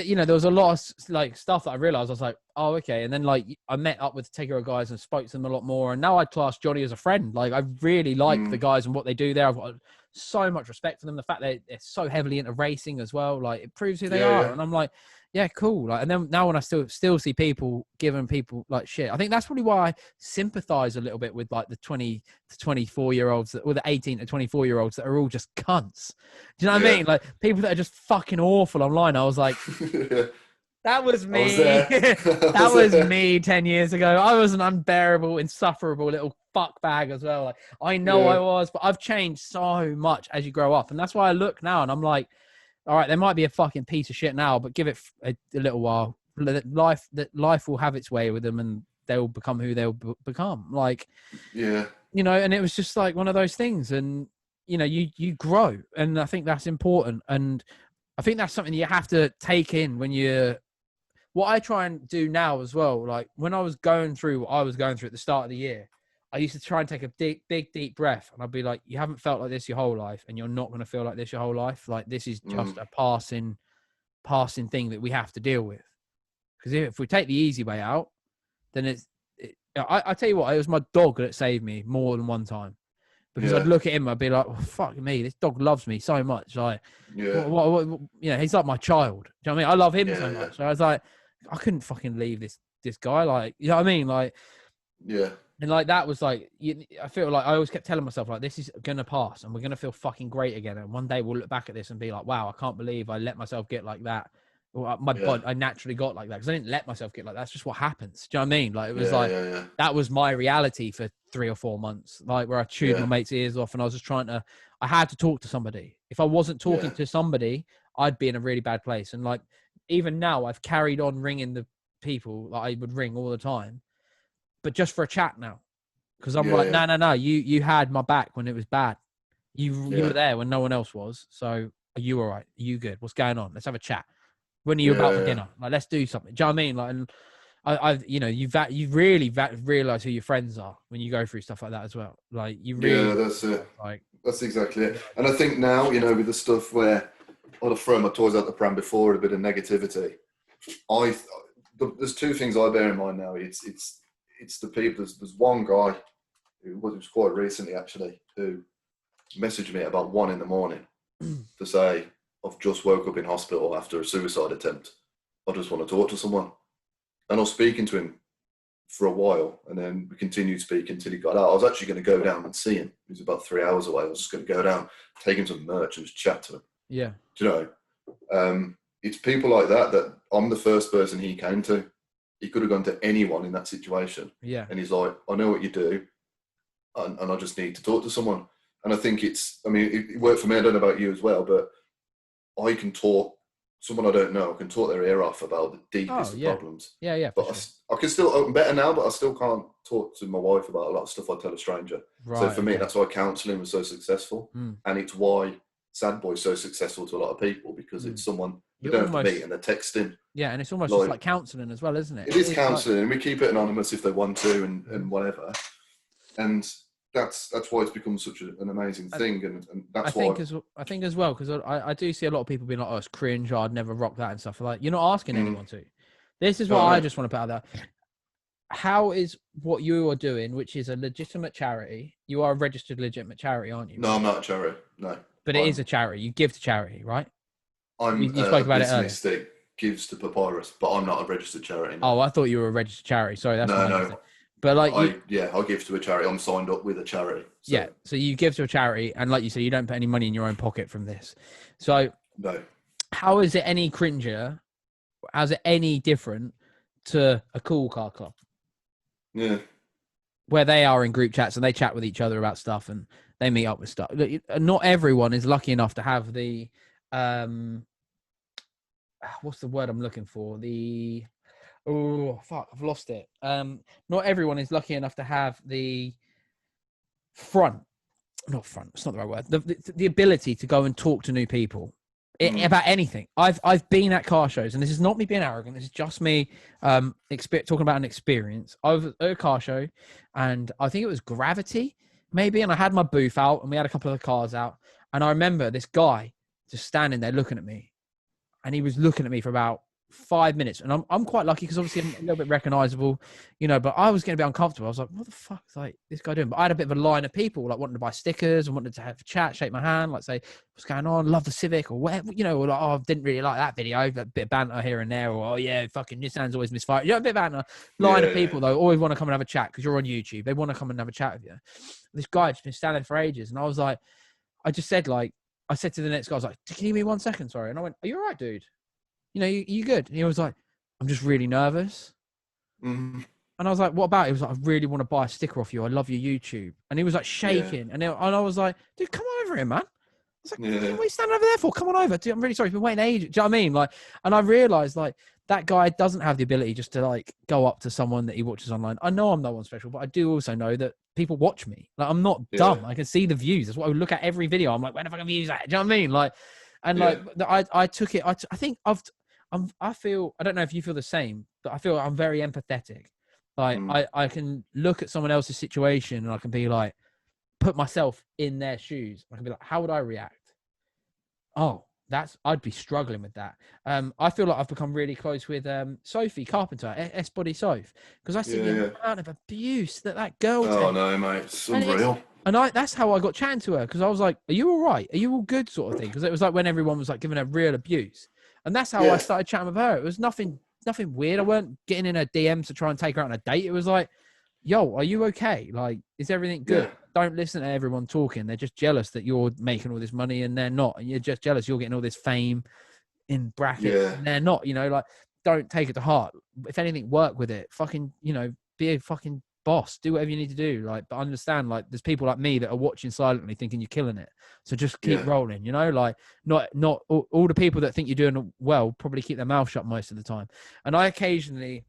you know, there was a lot of like stuff that I realized. I was like, oh, okay. And then like I met up with Teguera guys and spoke to them a lot more. And now I class Johnny as a friend. Like I really like the guys and what they do there. I've got so much respect for them. The fact that they're so heavily into racing as well, like it proves who they are. And I'm like, yeah, cool. Like, and then now when I still see people giving people like shit, I think that's probably why I sympathize a little bit with like the 20 to 24-year-olds or the 18 to 24-year-olds that are all just cunts. Do you know what I mean? Like people that are just fucking awful online. I was like, that was me. That was me 10 years ago. I was an unbearable, insufferable little fuck bag as well. Like I know I was, but I've changed so much as you grow up. And that's why I look now and I'm like, all right, they might be a fucking piece of shit now, but give it a little while. Life will have its way with them, and they'll become who they'll become. Like, you know. And it was just like one of those things, and you know, you grow, and I think that's important, and I think that's something you have to take in when you're. What I try and do now as well, like when I was going through what I was going through at the start of the year, I used to try and take a big, deep breath. And I'd be like, you haven't felt like this your whole life, and you're not going to feel like this your whole life. Like this is just a passing thing that we have to deal with. Because if we take the easy way out, then I tell you what, it was my dog that saved me more than one time. Because I'd look at him, I'd be like, oh, fuck me, this dog loves me so much. Like, what, you know, he's like my child. Do you know what I mean? I love him so much. So I was like, I couldn't fucking leave this guy. Like, you know what I mean? Like, and like that was like, I feel like I always kept telling myself like, this is gonna pass, and we're gonna feel fucking great again. And one day we'll look back at this and be like, wow, I can't believe I let myself get like that. My body, I naturally got like that because I didn't let myself get like that. That's just what happens. Do you know what I mean? Like it was that was my reality for 3 or 4 months, like where I chewed my mate's ears off, and I was just I had to talk to somebody. If I wasn't talking to somebody, I'd be in a really bad place. And like even now, I've carried on ringing the people that I would ring all the time, but just for a chat now, because I'm like, no, you had my back when it was bad. You were there when no one else was. So are you all right? Are you good? What's going on? Let's have a chat. When are you about for dinner? Like, let's do something. Do you know what I mean? Like, and I you know, you really realize who your friends are when you go through stuff like that as well. Like, you really, that's it. Like, that's exactly it. And I think now, you know, with the stuff where I'd have thrown my toys out the pram before, a bit of negativity. There's two things I bear in mind now. It's the people. There's one guy who was quite recently actually who messaged me about 1 a.m. to say, I've just woke up in hospital after a suicide attempt. I just want to talk to someone. And I was speaking to him for a while, and then we continued speaking until he got out. I was actually going to go down and see him. He was about 3 hours away. I was just going to go down, take him some merch, and just chat to him. Yeah. Do you know? It's people like that I'm the first person he came to. He could have gone to anyone in that situation. Yeah. And he's like, I know what you do, and I just need to talk to someone. And I think it worked for me. I don't know about you as well, but I can talk. Someone I don't know can talk their ear off about the deepest of problems. Yeah, yeah. But sure. I can still, I'm better now, but I still can't talk to my wife about a lot of stuff I tell a stranger. Right, so for me, that's why counselling was so successful. And it's why Sad Boy's so successful to a lot of people, because it's someone you don't have to meet and they're texting. Yeah, and it's almost just like counselling as well, isn't it? It is counselling, and we keep it anonymous if they want to and whatever. And that's why it's become such an amazing thing, and that's why I think as well, because I do see a lot of people being like, "Oh, it's cringe. I'd never rock that," and stuff like. You're not asking anyone to. This is what I just want to put out there. How is what you are doing, which is a legitimate charity? You are a registered legitimate charity, aren't you? No, I'm not a charity. No, but it is a charity. You give to charity, right? You spoke about it earlier. That gives to Papyrus, but I'm not a registered charity. No. Oh, I thought you were a registered charity. Sorry, that's no. But like, I give to a charity. I'm signed up with a charity. So. Yeah, so you give to a charity, and like you said, you don't put any money in your own pocket from this. So, no. How is it any cringer? How's it any different to a cool car club? Yeah, where they are in group chats and they chat with each other about stuff and they meet up with stuff. Not everyone is lucky enough to have the what's the word I'm looking for? I've lost it. Not everyone is lucky enough to have the it's not the right word. The ability to go and talk to new people about anything. I've been at car shows, and this is not me being arrogant. This is just me talking about an experience. I was at a car show, and I think it was Gravity, maybe, and I had my booth out, and we had a couple of the cars out, and I remember this guy just standing there looking at me, and he was looking at me for about 5 minutes, and I'm quite lucky because obviously I'm a little bit recognizable, but I was going to be uncomfortable. I was like, what the fuck is like this guy doing? But I had a bit of a line of people like wanting to buy stickers and wanted to have a chat, shake my hand, like say what's going on, love the Civic or whatever, or like, oh, I didn't really like that video, a bit of banter here and there, or oh yeah, fucking Nissan's always misfire, a bit of banter. Line of people though always want to come and have a chat because you're on YouTube. They want to come and have a chat with you. This guy had been standing for ages, and I was like, I said to the next guy, I was like, can you give me 1 second, sorry? And I went, are you all right, dude? You good? And he was like, I'm just really nervous. And I was like, what about it? He was like, I really want to buy a sticker off you. I love your YouTube. And he was like shaking. And I was like, dude, come on over here, man. I was like, what are you standing over there for? Come on over. Dude, I'm really sorry. You've been waiting ages. Do you know what I mean? Like, and I realized like that guy doesn't have the ability just to like go up to someone that he watches online. I know I'm no one special, but I do also know that people watch me. Like, I'm not dumb. I can see the views. That's what I would look at every video. I'm like, where the fuck are views at? Do you know what I mean? Like, and like, I took it. I think I feel, I don't know if you feel the same, but I feel I'm very empathetic. Like I can look at someone else's situation and I can be like, put myself in their shoes. I can be like, how would I react? Oh, I'd be struggling with that. I feel like I've become really close with Sophie Carpenter, S Body Soph, because I see the amount of abuse that girl takes. Oh no, mate, it's unreal. And that's how I got chatting to her, because I was like, are you all right? Are you all good, sort of thing? Because it was like when everyone was like giving her real abuse. And that's how I started chatting with her. It was nothing weird. I weren't getting in her DMs to try and take her out on a date. It was like, yo, are you okay? Like, is everything good? Yeah. Don't listen to everyone talking. They're just jealous that you're making all this money and they're not. And you're just jealous you're getting all this fame in brackets and they're not. Like, don't take it to heart. If anything, work with it. Fucking, be a fucking boss. Do whatever you need to do. Like, but understand, like, there's people like me that are watching silently thinking you're killing it. So just keep rolling, like, not all the people that think you're doing well probably keep their mouth shut most of the time. And I occasionally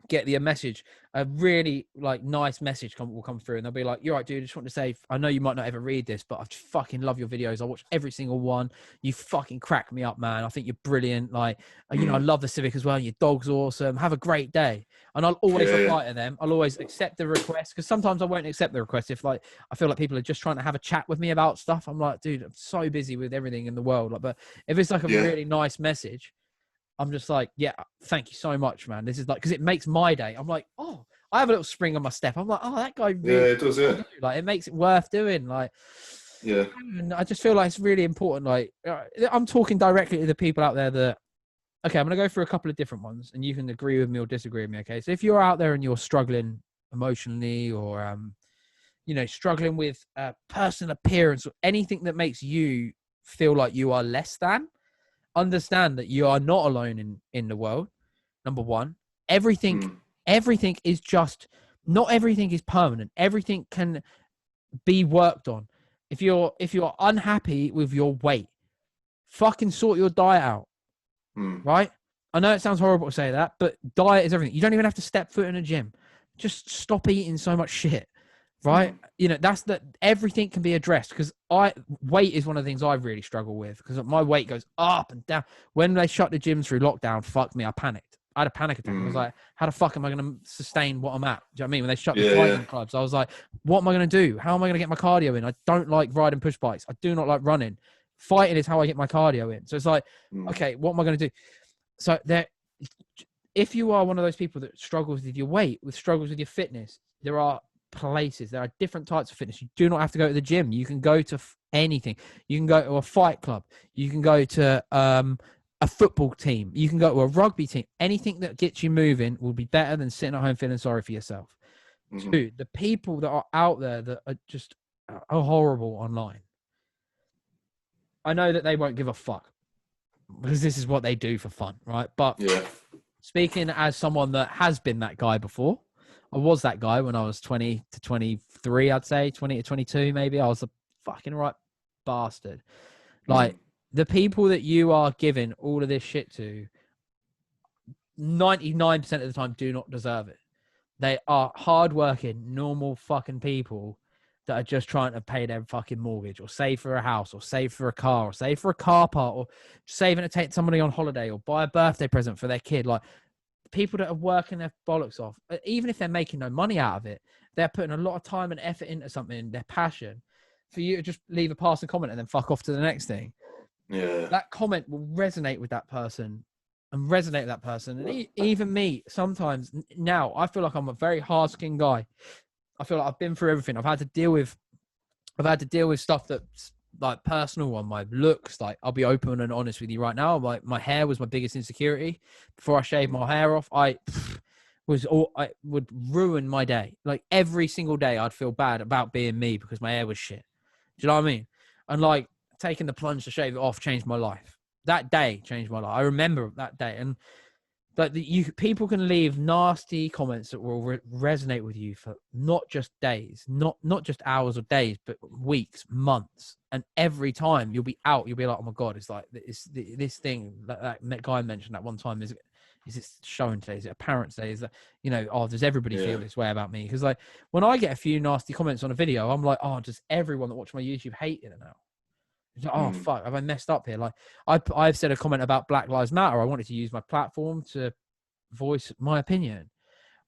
get a message, a really like nice message will come through, and they'll be like, you're right, dude, I just want to say, I know you might not ever read this, but I just fucking love your videos. I watch every single one. You fucking crack me up, man. I think you're brilliant. Like, I love the Civic as well. Your dog's awesome. Have a great day. And I'll always reply to them. I'll always accept the request, because sometimes I won't accept the request if like I feel like people are just trying to have a chat with me about stuff. I'm like, dude, I'm so busy with everything in the world. Like, but if it's like a really nice message, I'm just like, yeah, thank you so much, man. This is like, because it makes my day. I'm like, oh, I have a little spring on my step. I'm like, oh, that guy really, it does, like, it makes it worth doing. Like, and I just feel like it's really important. Like, I'm talking directly to the people out there that okay, I'm going to go through a couple of different ones and you can agree with me or disagree with me. Okay. So if you're out there and you're struggling emotionally or, struggling with personal appearance or anything that makes you feel like you are less than, understand that you are not alone in the world. Number one, everything is just, not everything is permanent. Everything can be worked on. If you're unhappy with your weight, fucking sort your diet out. Right? I know it sounds horrible to say that, but diet is everything. You don't even have to step foot in a gym. Just stop eating so much shit. Right? That's everything can be addressed, because weight is one of the things I really struggle with, because my weight goes up and down. When they shut the gyms through lockdown, fuck me, I panicked. I had a panic attack. I was like, how the fuck am I going to sustain what I'm at? Do you know what I mean? When they shut the fighting clubs, I was like, what am I going to do? How am I going to get my cardio in? I don't like riding push bikes. I do not like running. Fighting is how I get my cardio in. So it's like, okay, what am I going to do? So if you are one of those people that struggles with your weight, struggles with your fitness, there are different types of fitness. You do not have to go to the gym. You can go to anything. You can go to a fight club. You can go to a football team. You can go to a rugby team. Anything that gets you moving will be better than sitting at home feeling sorry for yourself. Two, the people that are out there that are just are horrible online. I know that they won't give a fuck, because this is what they do for fun, right? But speaking as someone that has been that guy before, I was that guy when I was 20 to 23, I'd say 20 to 22, maybe. I was a fucking right bastard. Like, the people that you are giving all of this shit to, 99% of the time do not deserve it. They are hardworking, normal fucking people that are just trying to pay their fucking mortgage, or save for a house, or save for a car, or save for a car part, or saving to take somebody on holiday, or buy a birthday present for their kid. Like, people that are working their bollocks off, even if they're making no money out of it, they're putting a lot of time and effort into something, their passion, for you to just leave a passing comment and then fuck off to the next thing. That comment will resonate with that person. And even me, sometimes now, I feel like I'm a very hard-skinned guy. I feel like I've been through everything. I've had to deal with stuff that's like personal on my looks. Like, I'll be open and honest with you right now. Like, my hair was my biggest insecurity. Before I shaved my hair off, I would ruin my day. Like, every single day I'd feel bad about being me because my hair was shit. Do you know what I mean? And like, taking the plunge to shave it off changed my life. That day changed my life. I remember that day. And like, people can leave nasty comments that will resonate with you for not just days, not just hours or days, but weeks, months. And every time you'll be like, oh my God, it's like this thing that guy mentioned that one time. Is it showing today? Is it a parent's day? Is that, does everybody feel this way about me? Because like, when I get a few nasty comments on a video, I'm like, oh, does everyone that watch my YouTube hate it now? It's like, oh fuck, have I messed up here? Like, I've said a comment about Black Lives Matter. I wanted to use my platform to voice my opinion,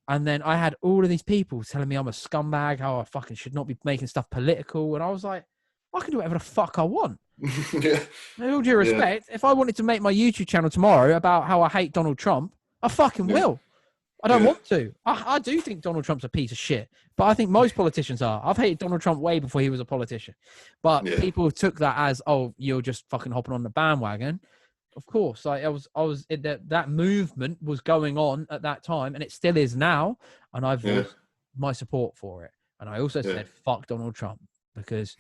and then I had all of these people telling me I'm a scumbag, how I fucking should not be making stuff political, and I was like, I can do whatever the fuck I want. With all due respect, if I wanted to make my YouTube channel tomorrow about how I hate Donald Trump, I fucking will. I don't want to. I do think Donald Trump's a piece of shit, but I think most politicians are. I've hated Donald Trump way before he was a politician, but people took that as, oh, you're just fucking hopping on the bandwagon. Of course, that movement was going on at that time, and it still is now. And I've voiced my support for it. And I also said, fuck Donald Trump, because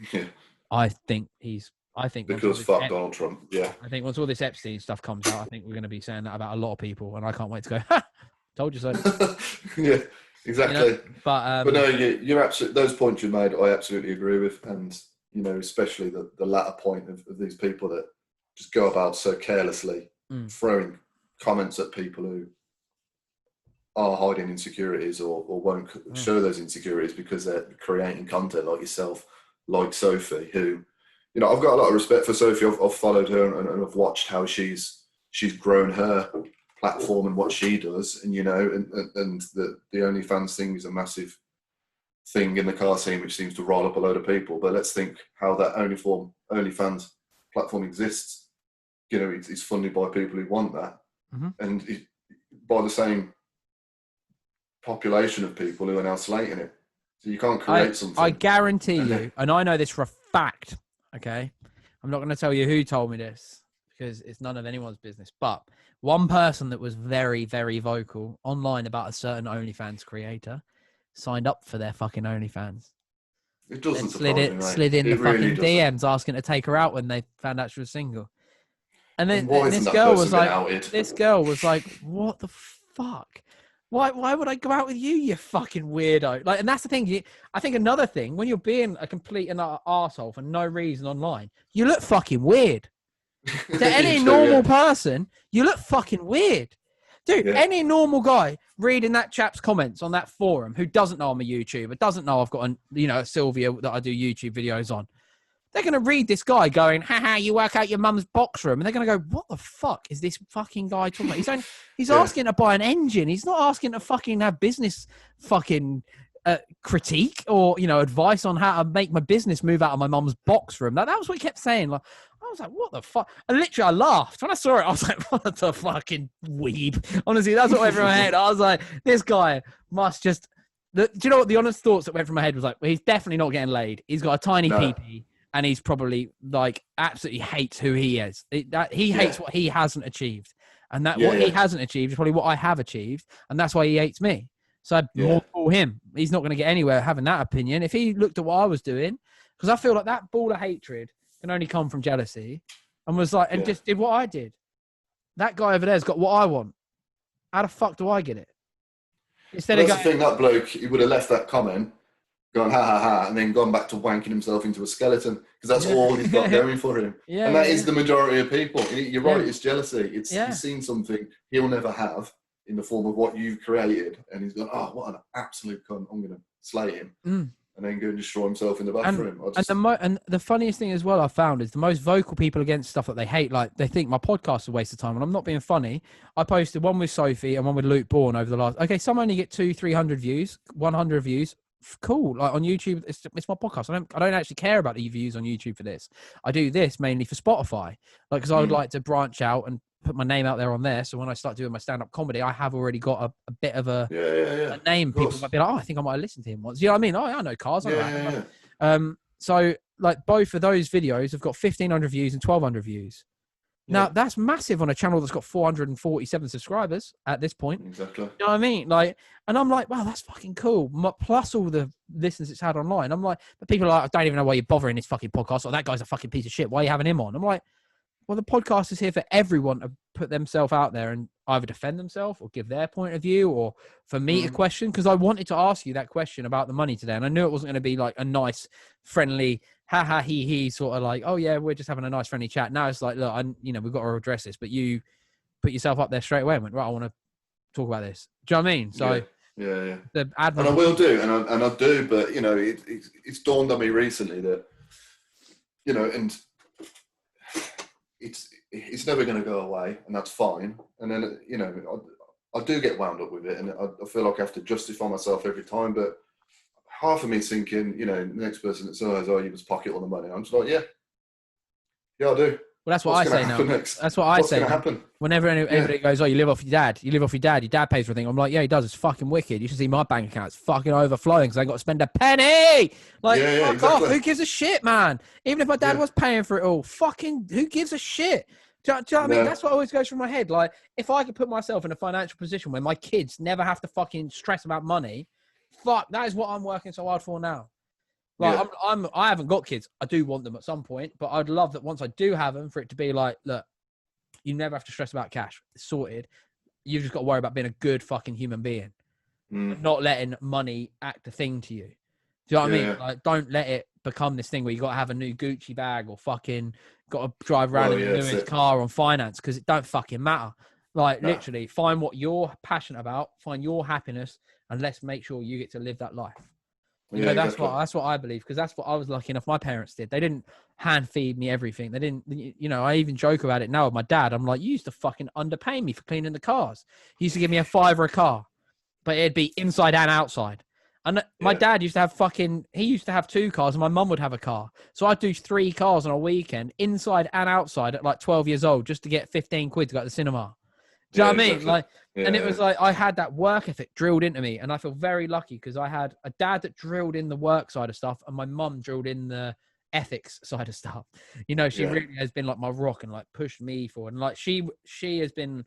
I think fuck Donald Trump. Yeah. I think once all this Epstein stuff comes out, I think we're going to be saying that about a lot of people, and I can't wait to go, ha! Told you so. Yeah, exactly. But no, you're absolutely, those points you made, I absolutely agree with. And, especially the latter point of these people that just go about so carelessly, throwing comments at people who are hiding insecurities or won't show those insecurities because they're creating content like yourself, like Sophie, who, I've got a lot of respect for Sophie. I've followed her and I've watched how she's grown her platform and what she does, and and the OnlyFans thing is a massive thing in the car scene, which seems to roll up a load of people. But let's think how that OnlyFans platform exists. It's funded by people who want that, and by the same population of people who are now slating it. So you can't create something. I guarantee you, and I know this for a fact. Okay, I'm not going to tell you who told me this, because it's none of anyone's business. But one person that was very, very vocal online about a certain OnlyFans creator signed up for their fucking OnlyFans. It doesn't And surprise me, mate. slid in It the really fucking doesn't. DMs asking to take her out when they found out she was single. And then And why and isn't this that girl person was been like, outed? this girl was like, what the fuck? Why would I go out with you, you fucking weirdo? Like, and that's the thing. I think another thing, when you're being a complete and utter arsehole for no reason online, you look fucking weird. To any normal person, you look fucking weird. Dude, any normal guy reading that chap's comments on that forum who doesn't know I'm a YouTuber, doesn't know I've got a Sylvia that I do YouTube videos on, they're going to read this guy going, haha, you work out your mum's box room. And they're going to go, what the fuck is this fucking guy talking about? He's asking to buy an engine. He's not asking to fucking have business fucking critique or, advice on how to make my business move out of my mum's box room. That was what he kept saying. Like, I was like, what the fuck? And literally, I laughed. When I saw it, I was like, what the fucking weeb. Honestly, that's what went through my head. I was like, this guy must just... Do you know what the honest thoughts that went through my head was like? Well, he's definitely not getting laid. He's got a tiny pee-pee. And he's probably like absolutely hates who he is. He hates what he hasn't achieved, and what he hasn't achieved is probably what I have achieved, and that's why he hates me. So I more for him. He's not going to get anywhere having that opinion. If he looked at what I was doing, because I feel like that ball of hatred can only come from jealousy, and was like, and just did what I did. That guy over there's got what I want. How the fuck do I get it? Instead of the thing, that bloke, he would have left that comment, gone ha ha ha, and then gone back to wanking himself into a skeleton, because that's all he's got going for him. And that is the majority of people. You're right, it's jealousy. He's seen something he'll never have in the form of what you've created, and he's gone, oh, what an absolute cunt, I'm going to slay him. And then go and destroy himself in the bathroom. And the funniest thing as well I found is the most vocal people against stuff that they hate, like they think my podcast is a waste of time, and I'm not being funny. I posted one with Sophie and one with Luke Bourne over the last... Okay, some only get 200-300 views, 100 views. Cool. Like on YouTube, it's my podcast. I don't actually care about the views on YouTube for this. I do this mainly for Spotify, like, because I would like to branch out and put my name out there on there. So when I start doing my stand-up comedy, I have already got a bit of a name. People might be like, oh, I think I might have listened to him once. You know what I mean? Oh, I know Cars. So like both of those videos have got 1,500 views and 1,200 views. Now, that's massive on a channel that's got 447 subscribers at this point. Exactly. You know what I mean? Like, and I'm like, wow, that's fucking cool. Plus all the listens it's had online. I'm like, but people are like, I don't even know why you're bothering this fucking podcast, or that guy's a fucking piece of shit. Why are you having him on? I'm like, well, the podcast is here for everyone to put themselves out there and either defend themselves or give their point of view, or for me to question, because I wanted to ask you that question about the money today, and I knew it wasn't going to be like a nice, friendly, ha ha he he sort of like, oh yeah, we're just having a nice friendly chat. Now it's like, look, we've got to address this, but you put yourself up there straight away and went, right, I want to talk about this. Do you know what I mean? So the admin, and I will do, and I do, but it's dawned on me recently that and it's never going to go away, and that's fine. And then I do get wound up with it, and I feel like I have to justify myself every time. But half of me thinking, the next person that says, "Oh, you just pocket all the money," I'm just like, yeah, I do. Well, that's what I say now. Next? That's what I say. What's going to happen? Whenever anybody goes, oh, you live off your dad. You live off your dad. Your dad pays for everything. I'm like, yeah, he does. It's fucking wicked. You should see my bank account. It's fucking overflowing because I ain't got to spend a penny. Like, fuck exactly. off. Who gives a shit, man? Even if my dad was paying for it all, fucking who gives a shit? Do you know what I mean? That's what always goes through my head. Like, if I could put myself in a financial position where my kids never have to fucking stress about money, fuck, that is what I'm working so hard for now. Like, I haven't got kids. I do want them at some point, but I'd love that once I do have them, for it to be like, look, you never have to stress about cash. It's sorted. You've just got to worry about being a good fucking human being, not letting money act a thing to you. Do you know what I mean? Like, don't let it become this thing where you got to have a new Gucci bag or fucking got to drive around in the newest car on finance, because it don't fucking matter. Like, literally, find what you're passionate about, find your happiness, and let's make sure you get to live that life. That's what I believe, because that's what I was lucky enough my parents did. They didn't hand feed me everything. They didn't, I even joke about it now with my dad. I'm like, you used to fucking underpay me for cleaning the cars. He used to give me a $5 a car, but it'd be inside and outside. And my dad used to have he used to have 2 cars, and my mum would have a car. So I'd do 3 cars on a weekend, inside and outside, at like 12 years old, just to get 15 quid to go to the cinema. Do you know what I mean? Exactly. Like, and it was like, I had that work ethic drilled into me, and I feel very lucky because I had a dad that drilled in the work side of stuff, and my mum drilled in the ethics side of stuff. You know, she Yeah. really has been like my rock and like pushed me forward. And like she has been,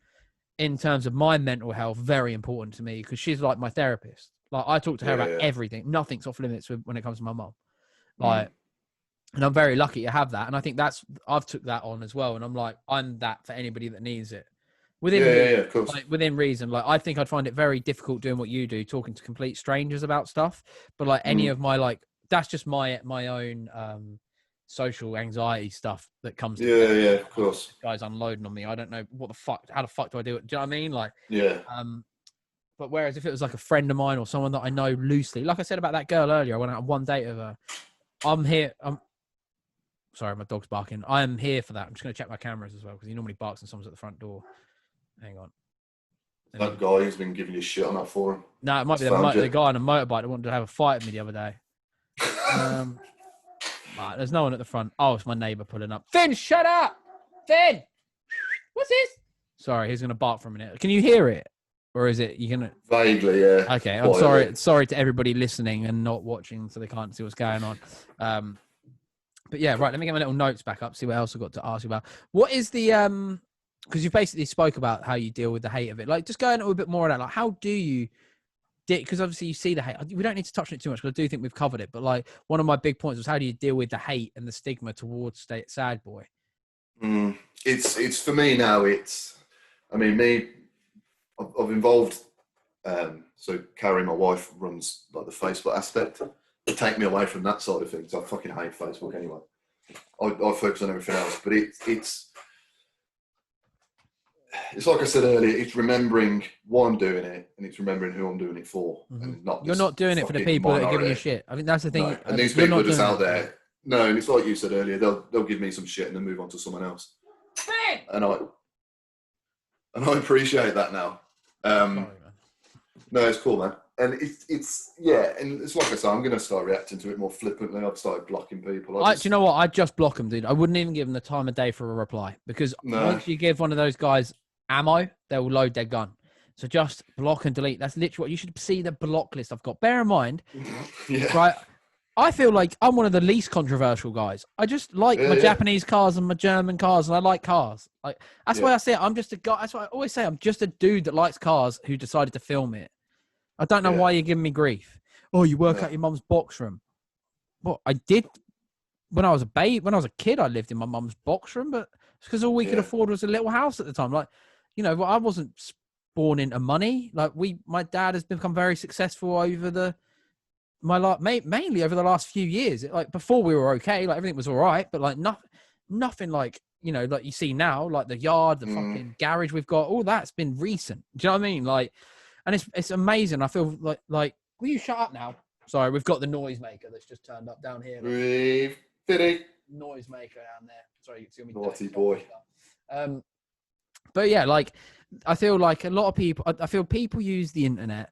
in terms of my mental health, very important to me because she's like my therapist. Like I talk to her about everything. Nothing's off limits when it comes to my mom. Like, and I'm very lucky to have that. And I think I've took that on as well. And I'm like, I'm that for anybody that needs it. Of course. Like, within reason. Like, I think I'd find it very difficult doing what you do, talking to complete strangers about stuff. But like any of my, like, that's just my own social anxiety stuff that comes to Of course. This guy's unloading on me. I don't know how the fuck do I do it? Do you know what I mean? Like, but whereas if it was like a friend of mine or someone that I know loosely, like I said about that girl earlier, I went out on one date with her. Sorry, my dog's barking. I am here for that. I'm just going to check my cameras as well because he normally barks when someone's at the front door. Hang on. That guy who's been giving you shit on that forum. No, it might be the guy on a motorbike that wanted to have a fight with me the other day. Right, there's no one at the front. Oh, it's my neighbour pulling up. Finn, shut up! Finn! What's this? Sorry, he's going to bark for a minute. Can you hear it? Or is it, you're going to... Vaguely, yeah. Okay, I'm sorry. Sorry to everybody listening and not watching so they can't see what's going on. But yeah, right, let me get my little notes back up, see what else I've got to ask you about. What is the... Because you basically spoke about how you deal with the hate of it. Like, just go into a bit more on that. Like, how do you... Because obviously you see the hate. We don't need to touch on it too much because I do think we've covered it. But like, one of my big points was how do you deal with the hate and the stigma towards Sad Boy? It's for me now. I've involved. So Carrie, my wife, runs like the Facebook aspect. To take me away from that side of things. I fucking hate Facebook anyway. I focus on everything else. But it's like I said earlier. It's remembering why I'm doing it, and it's remembering who I'm doing it for. And not You're not doing it for the people that are giving you shit. I think that's the thing. No. And these people are just out there. No, and it's like you said earlier. They'll give me some shit and then move on to someone else. And I appreciate that now. Sorry, man. No, it's cool, man. And it's and it's like I say, I'm going to start reacting to it more flippantly. I've started blocking people. Do you know what? I'd just block them, dude. I wouldn't even give them the time of day for a reply because once you give one of those guys ammo, they will load their gun. So just block and delete. That's literally what you should see the block list I've got. Bear in mind, right? I feel like I'm one of the least controversial guys. I just like my Japanese cars and my German cars, and I like cars. Like that's why I say it. I'm just a guy. That's why I always say I'm just a dude that likes cars who decided to film it. I don't know why you're giving me grief. Oh, you work out your mum's box room. Well, I did when I was a babe. When I was a kid, I lived in my mum's box room, but it's because all we could afford was a little house at the time. Like, you know, I wasn't born into money. Like my dad has become very successful over mainly over the last few years. Like before we were okay, like everything was all right, but like nothing like, you know, like you see now, like the yard, the fucking garage we've got, all that's been recent. Do you know what I mean? Like, and it's amazing. I feel like, will you shut up now? Sorry, we've got the noisemaker that's just turned up down here. Noisemaker down there. Sorry, you can see me. Naughty boy. But yeah, like I feel like a lot of people. I feel people use the internet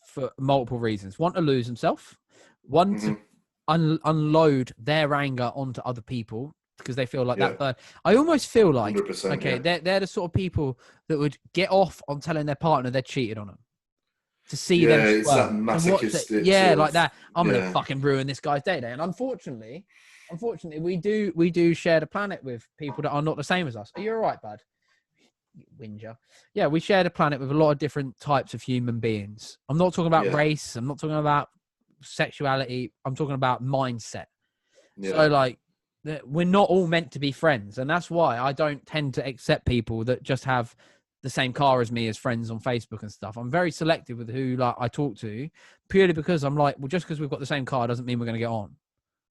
for multiple reasons. One, to lose themselves. One, to unload their anger onto other people because they feel like that. But I almost feel like, they're the sort of people that would get off on telling their partner they cheated on them. To see them it's that masochistic like that. I'm gonna fucking ruin this guy's day. And unfortunately, we do share the planet with people that are not the same as us. Are you all right, bud? Whinger. Yeah, we share the planet with a lot of different types of human beings. I'm not talking about race. I'm not talking about sexuality. I'm talking about mindset. So like, we're not all meant to be friends, and that's why I don't tend to accept people that just have the same car as me as friends on Facebook and stuff. I'm very selective with who like I talk to, purely because I'm like, well, just because we've got the same car doesn't mean we're going to get on.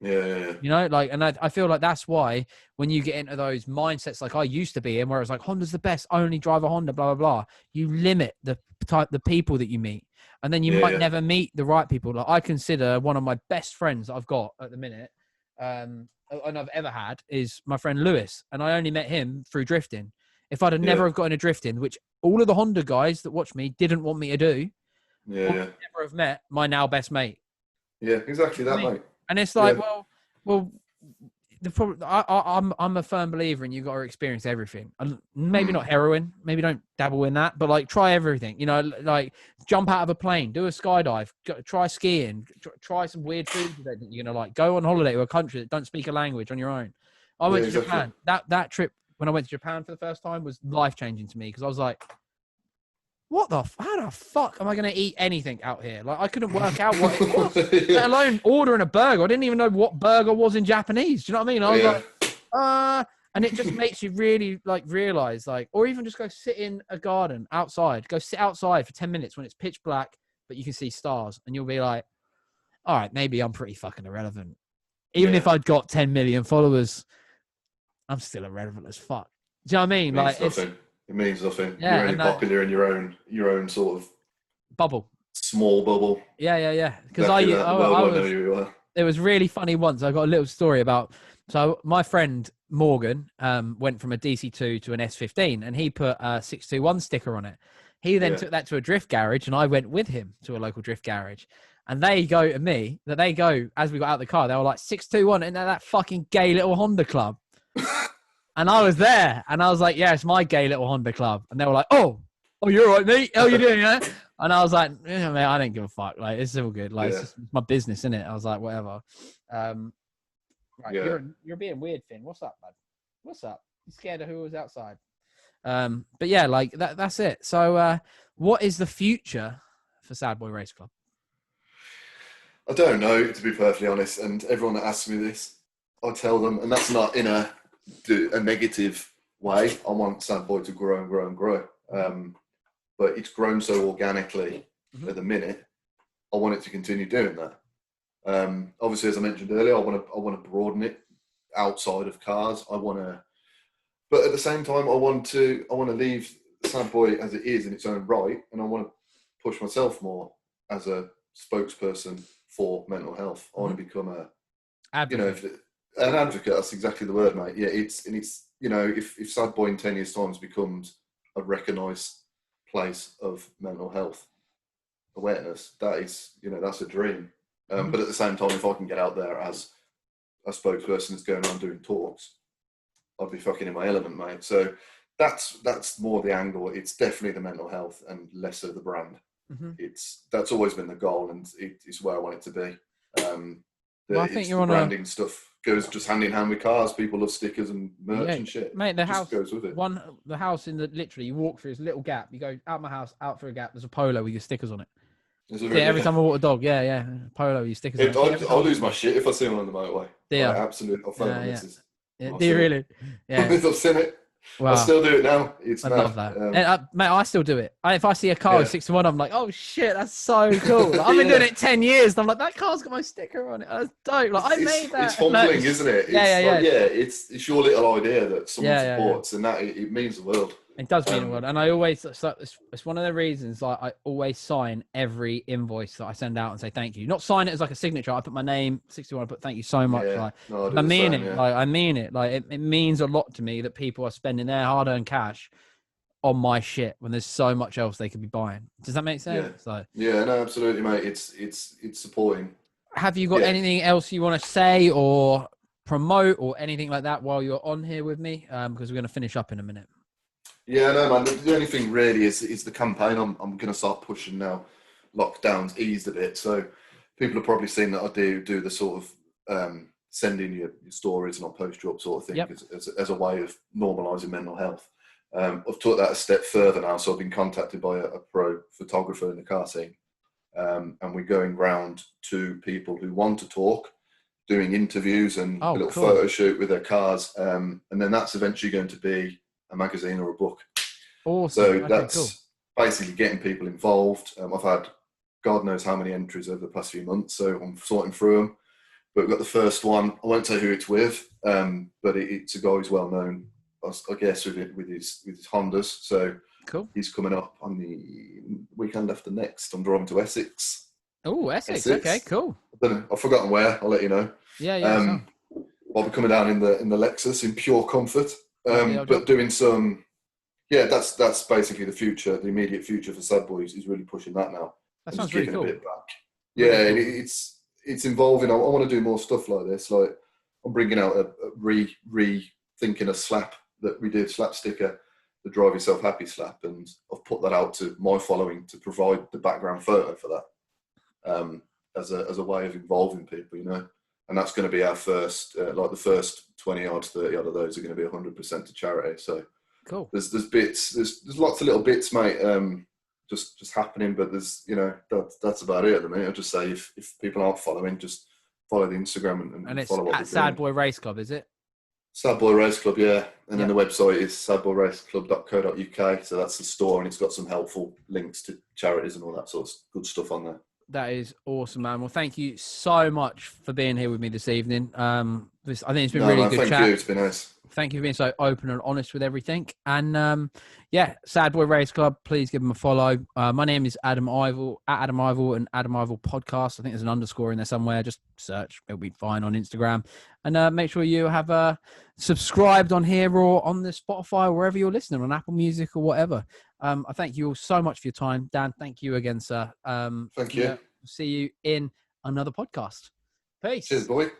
Yeah. You know, like, and I feel like that's why when you get into those mindsets like I used to be in, where it's like Honda's the best, only drive a Honda, blah blah blah. You limit the people that you meet, and then you might never meet the right people. Like I consider one of my best friends that I've got at the minute, and I've ever had, is my friend Lewis, and I only met him through drifting. If I'd have never have got into drifting, which all of the Honda guys that watch me didn't want me to do, I'd never have met my now best mate. Yeah, exactly that, mate. And it's like, well, the problem, I'm a firm believer in you got to experience everything. Maybe not Mm. heroin, maybe don't dabble in that, but like try everything. You know, like jump out of a plane, do a skydive, try skiing, try some weird food that you're gonna like. Go on holiday to a country that don't speak a language on your own. I Yeah, went to exactly. Japan. That trip when I went to Japan for the first time was life changing to me because I was like, how the fuck am I going to eat anything out here? Like, I couldn't work out what it was, Yeah. let alone ordering a burger. I didn't even know what burger was in Japanese. Do you know what I mean? I was like, and it just makes you really like realize, like, or even just go sit in a garden outside, go sit outside for 10 minutes when it's pitch black, but you can see stars, and you'll be like, all right, maybe I'm pretty fucking irrelevant. Even if I'd got 10 million followers, I'm still irrelevant as fuck. Do you know what I mean? It means Like, nothing. It means nothing. Yeah, You're only popular in your own sort of bubble. small bubble. Yeah. Because Exactly that. The world won't know who you are. It was really funny once. I got a little story about. So my friend Morgan went from a DC2 to an S15, and he put a 621 sticker on it. He then took that to a drift garage, and I went with him to a local drift garage. And they go to me, that they go, as we got out of the car, they were like, 621, and that fucking gay little Honda club. And I was there, and I was like, yeah, it's my gay little Honda club. And they were like, oh, you're all right, mate. How you doing, yeah? And I was like, yeah, man, I don't give a fuck. Like, it's all good. Like, it's my business, isn't it? I was like, whatever. Right, you're being weird, Finn. What's up, bud? What's up? You scared of who was outside? But yeah, like that's it. So, what is the future for Sad Boy Race Club? I don't know, to be perfectly honest. And everyone that asks me this, I tell them, and that's not in a negative way. I want Sad Boy to grow and grow and grow. But it's grown so organically at the minute. I want it to continue doing that. Obviously, as I mentioned earlier, I want to broaden it outside of cars. But at the same time, I want to leave Sad Boy as it is in its own right, and I want to push myself more as a spokesperson for mental health. I want to become an advocate. That's exactly the word, mate. Yeah, it's if Sad Boy in 10 years' time becomes a recognised place of mental health awareness, that's a dream. But at the same time, if I can get out there as a spokesperson that's going around doing talks, I'd be fucking in my element, mate. So that's more the angle. It's definitely the mental health and less of the brand. That's always been the goal, and it's where I want it to be. I think you're on branding stuff goes just hand in hand with cars. People love stickers and merch and shit. Mate, the house goes with it. The house literally, you walk through this little gap. You go out my house, out through a gap. There's a polo with your stickers on it. Every time I walk a dog, polo with your stickers on it. I'll lose my shit if I see one on the motorway. Yeah, absolutely. I'll phone my missus. Do you really? Yeah, I've seen it. Wow. I still do it now. I love that. Mate, I still do it. If I see a car with 61, I'm like, oh shit, that's so cool. Like, I've been doing it 10 years. And I'm like, that car's got my sticker on it. That's dope. Like, I made that. It's humbling, isn't it? It's your little idea that someone supports, and that it means the world. It does mean the world. And I always, it's one of the reasons like I always sign every invoice that I send out and say thank you. Not sign it as like a signature. I put my name, 61, I put thank you so much. I mean it. Like, I mean it. Like, it means a lot to me that people are spending their hard-earned cash on my shit when there's so much else they could be buying. Does that make sense? No, absolutely, mate. It's supporting. Have you got anything else you want to say or promote or anything like that while you're on here with me? Because we're going to finish up in a minute. Yeah, no, man. The only thing really is the campaign. I'm going to start pushing now. Lockdown's eased a bit, so people have probably seen that I do the sort of sending your stories and I'll post you up sort of thing as a way of normalising mental health. I've took that a step further now, so I've been contacted by a pro photographer in the car scene, and we're going round to people who want to talk, doing interviews and a little photo shoot with their cars, and then that's eventually going to be a magazine or a book. Awesome. So that's basically getting people involved. I've had God knows how many entries over the past few months, so I'm sorting through them. But we've got the first one. I won't say who it's with, but it's a guy who's well known, I guess, with his Hondas. So he's coming up on the weekend after next. I'm driving to Essex. Oh, Essex. Okay, cool. I don't know. I've forgotten where. I'll let you know. Yeah. I'll be coming down in the Lexus in pure comfort. But doing some, that's basically the future, the immediate future for Sad Boys is really pushing that now. That sounds really cool. A bit back. Really cool. It's involving. I want to do more stuff like this. Like I'm bringing out a rethinking a slap that we did, slap sticker, the Drive Yourself Happy slap, and I've put that out to my following to provide the background photo for that, as a way of involving people, you know. And that's going to be our first, like the first 20 odd, 30 odd of those are going to be 100% to charity. So cool. There's bits, there's lots of little bits, mate. Just happening, but there's, you know, that's about it at the minute. I'll just say if people aren't following, just follow the Instagram and it's follow what at Sad Boy Race Club, is it? Sad Boy Race Club, yeah. And then the website is sadboiraceclub.co.uk. So that's the store, and it's got some helpful links to charities and all that sort of good stuff on there. That is awesome, man. Well, thank you so much for being here with me this evening. I think it's been really good chat. Thank you. It's been nice. Thank you for being so open and honest with everything. And Sad Boy Race Club, please give them a follow. My name is Adam Ivell, at Adam Ivell and Adam Ivell Podcast. I think there's an underscore in there somewhere. Just search. It'll be fine on Instagram. And make sure you have subscribed on here or on the Spotify, or wherever you're listening, on Apple Music or whatever. I thank you all so much for your time. Dan, thank you again, sir. Thank you. See you in another podcast. Peace. Cheers, boy.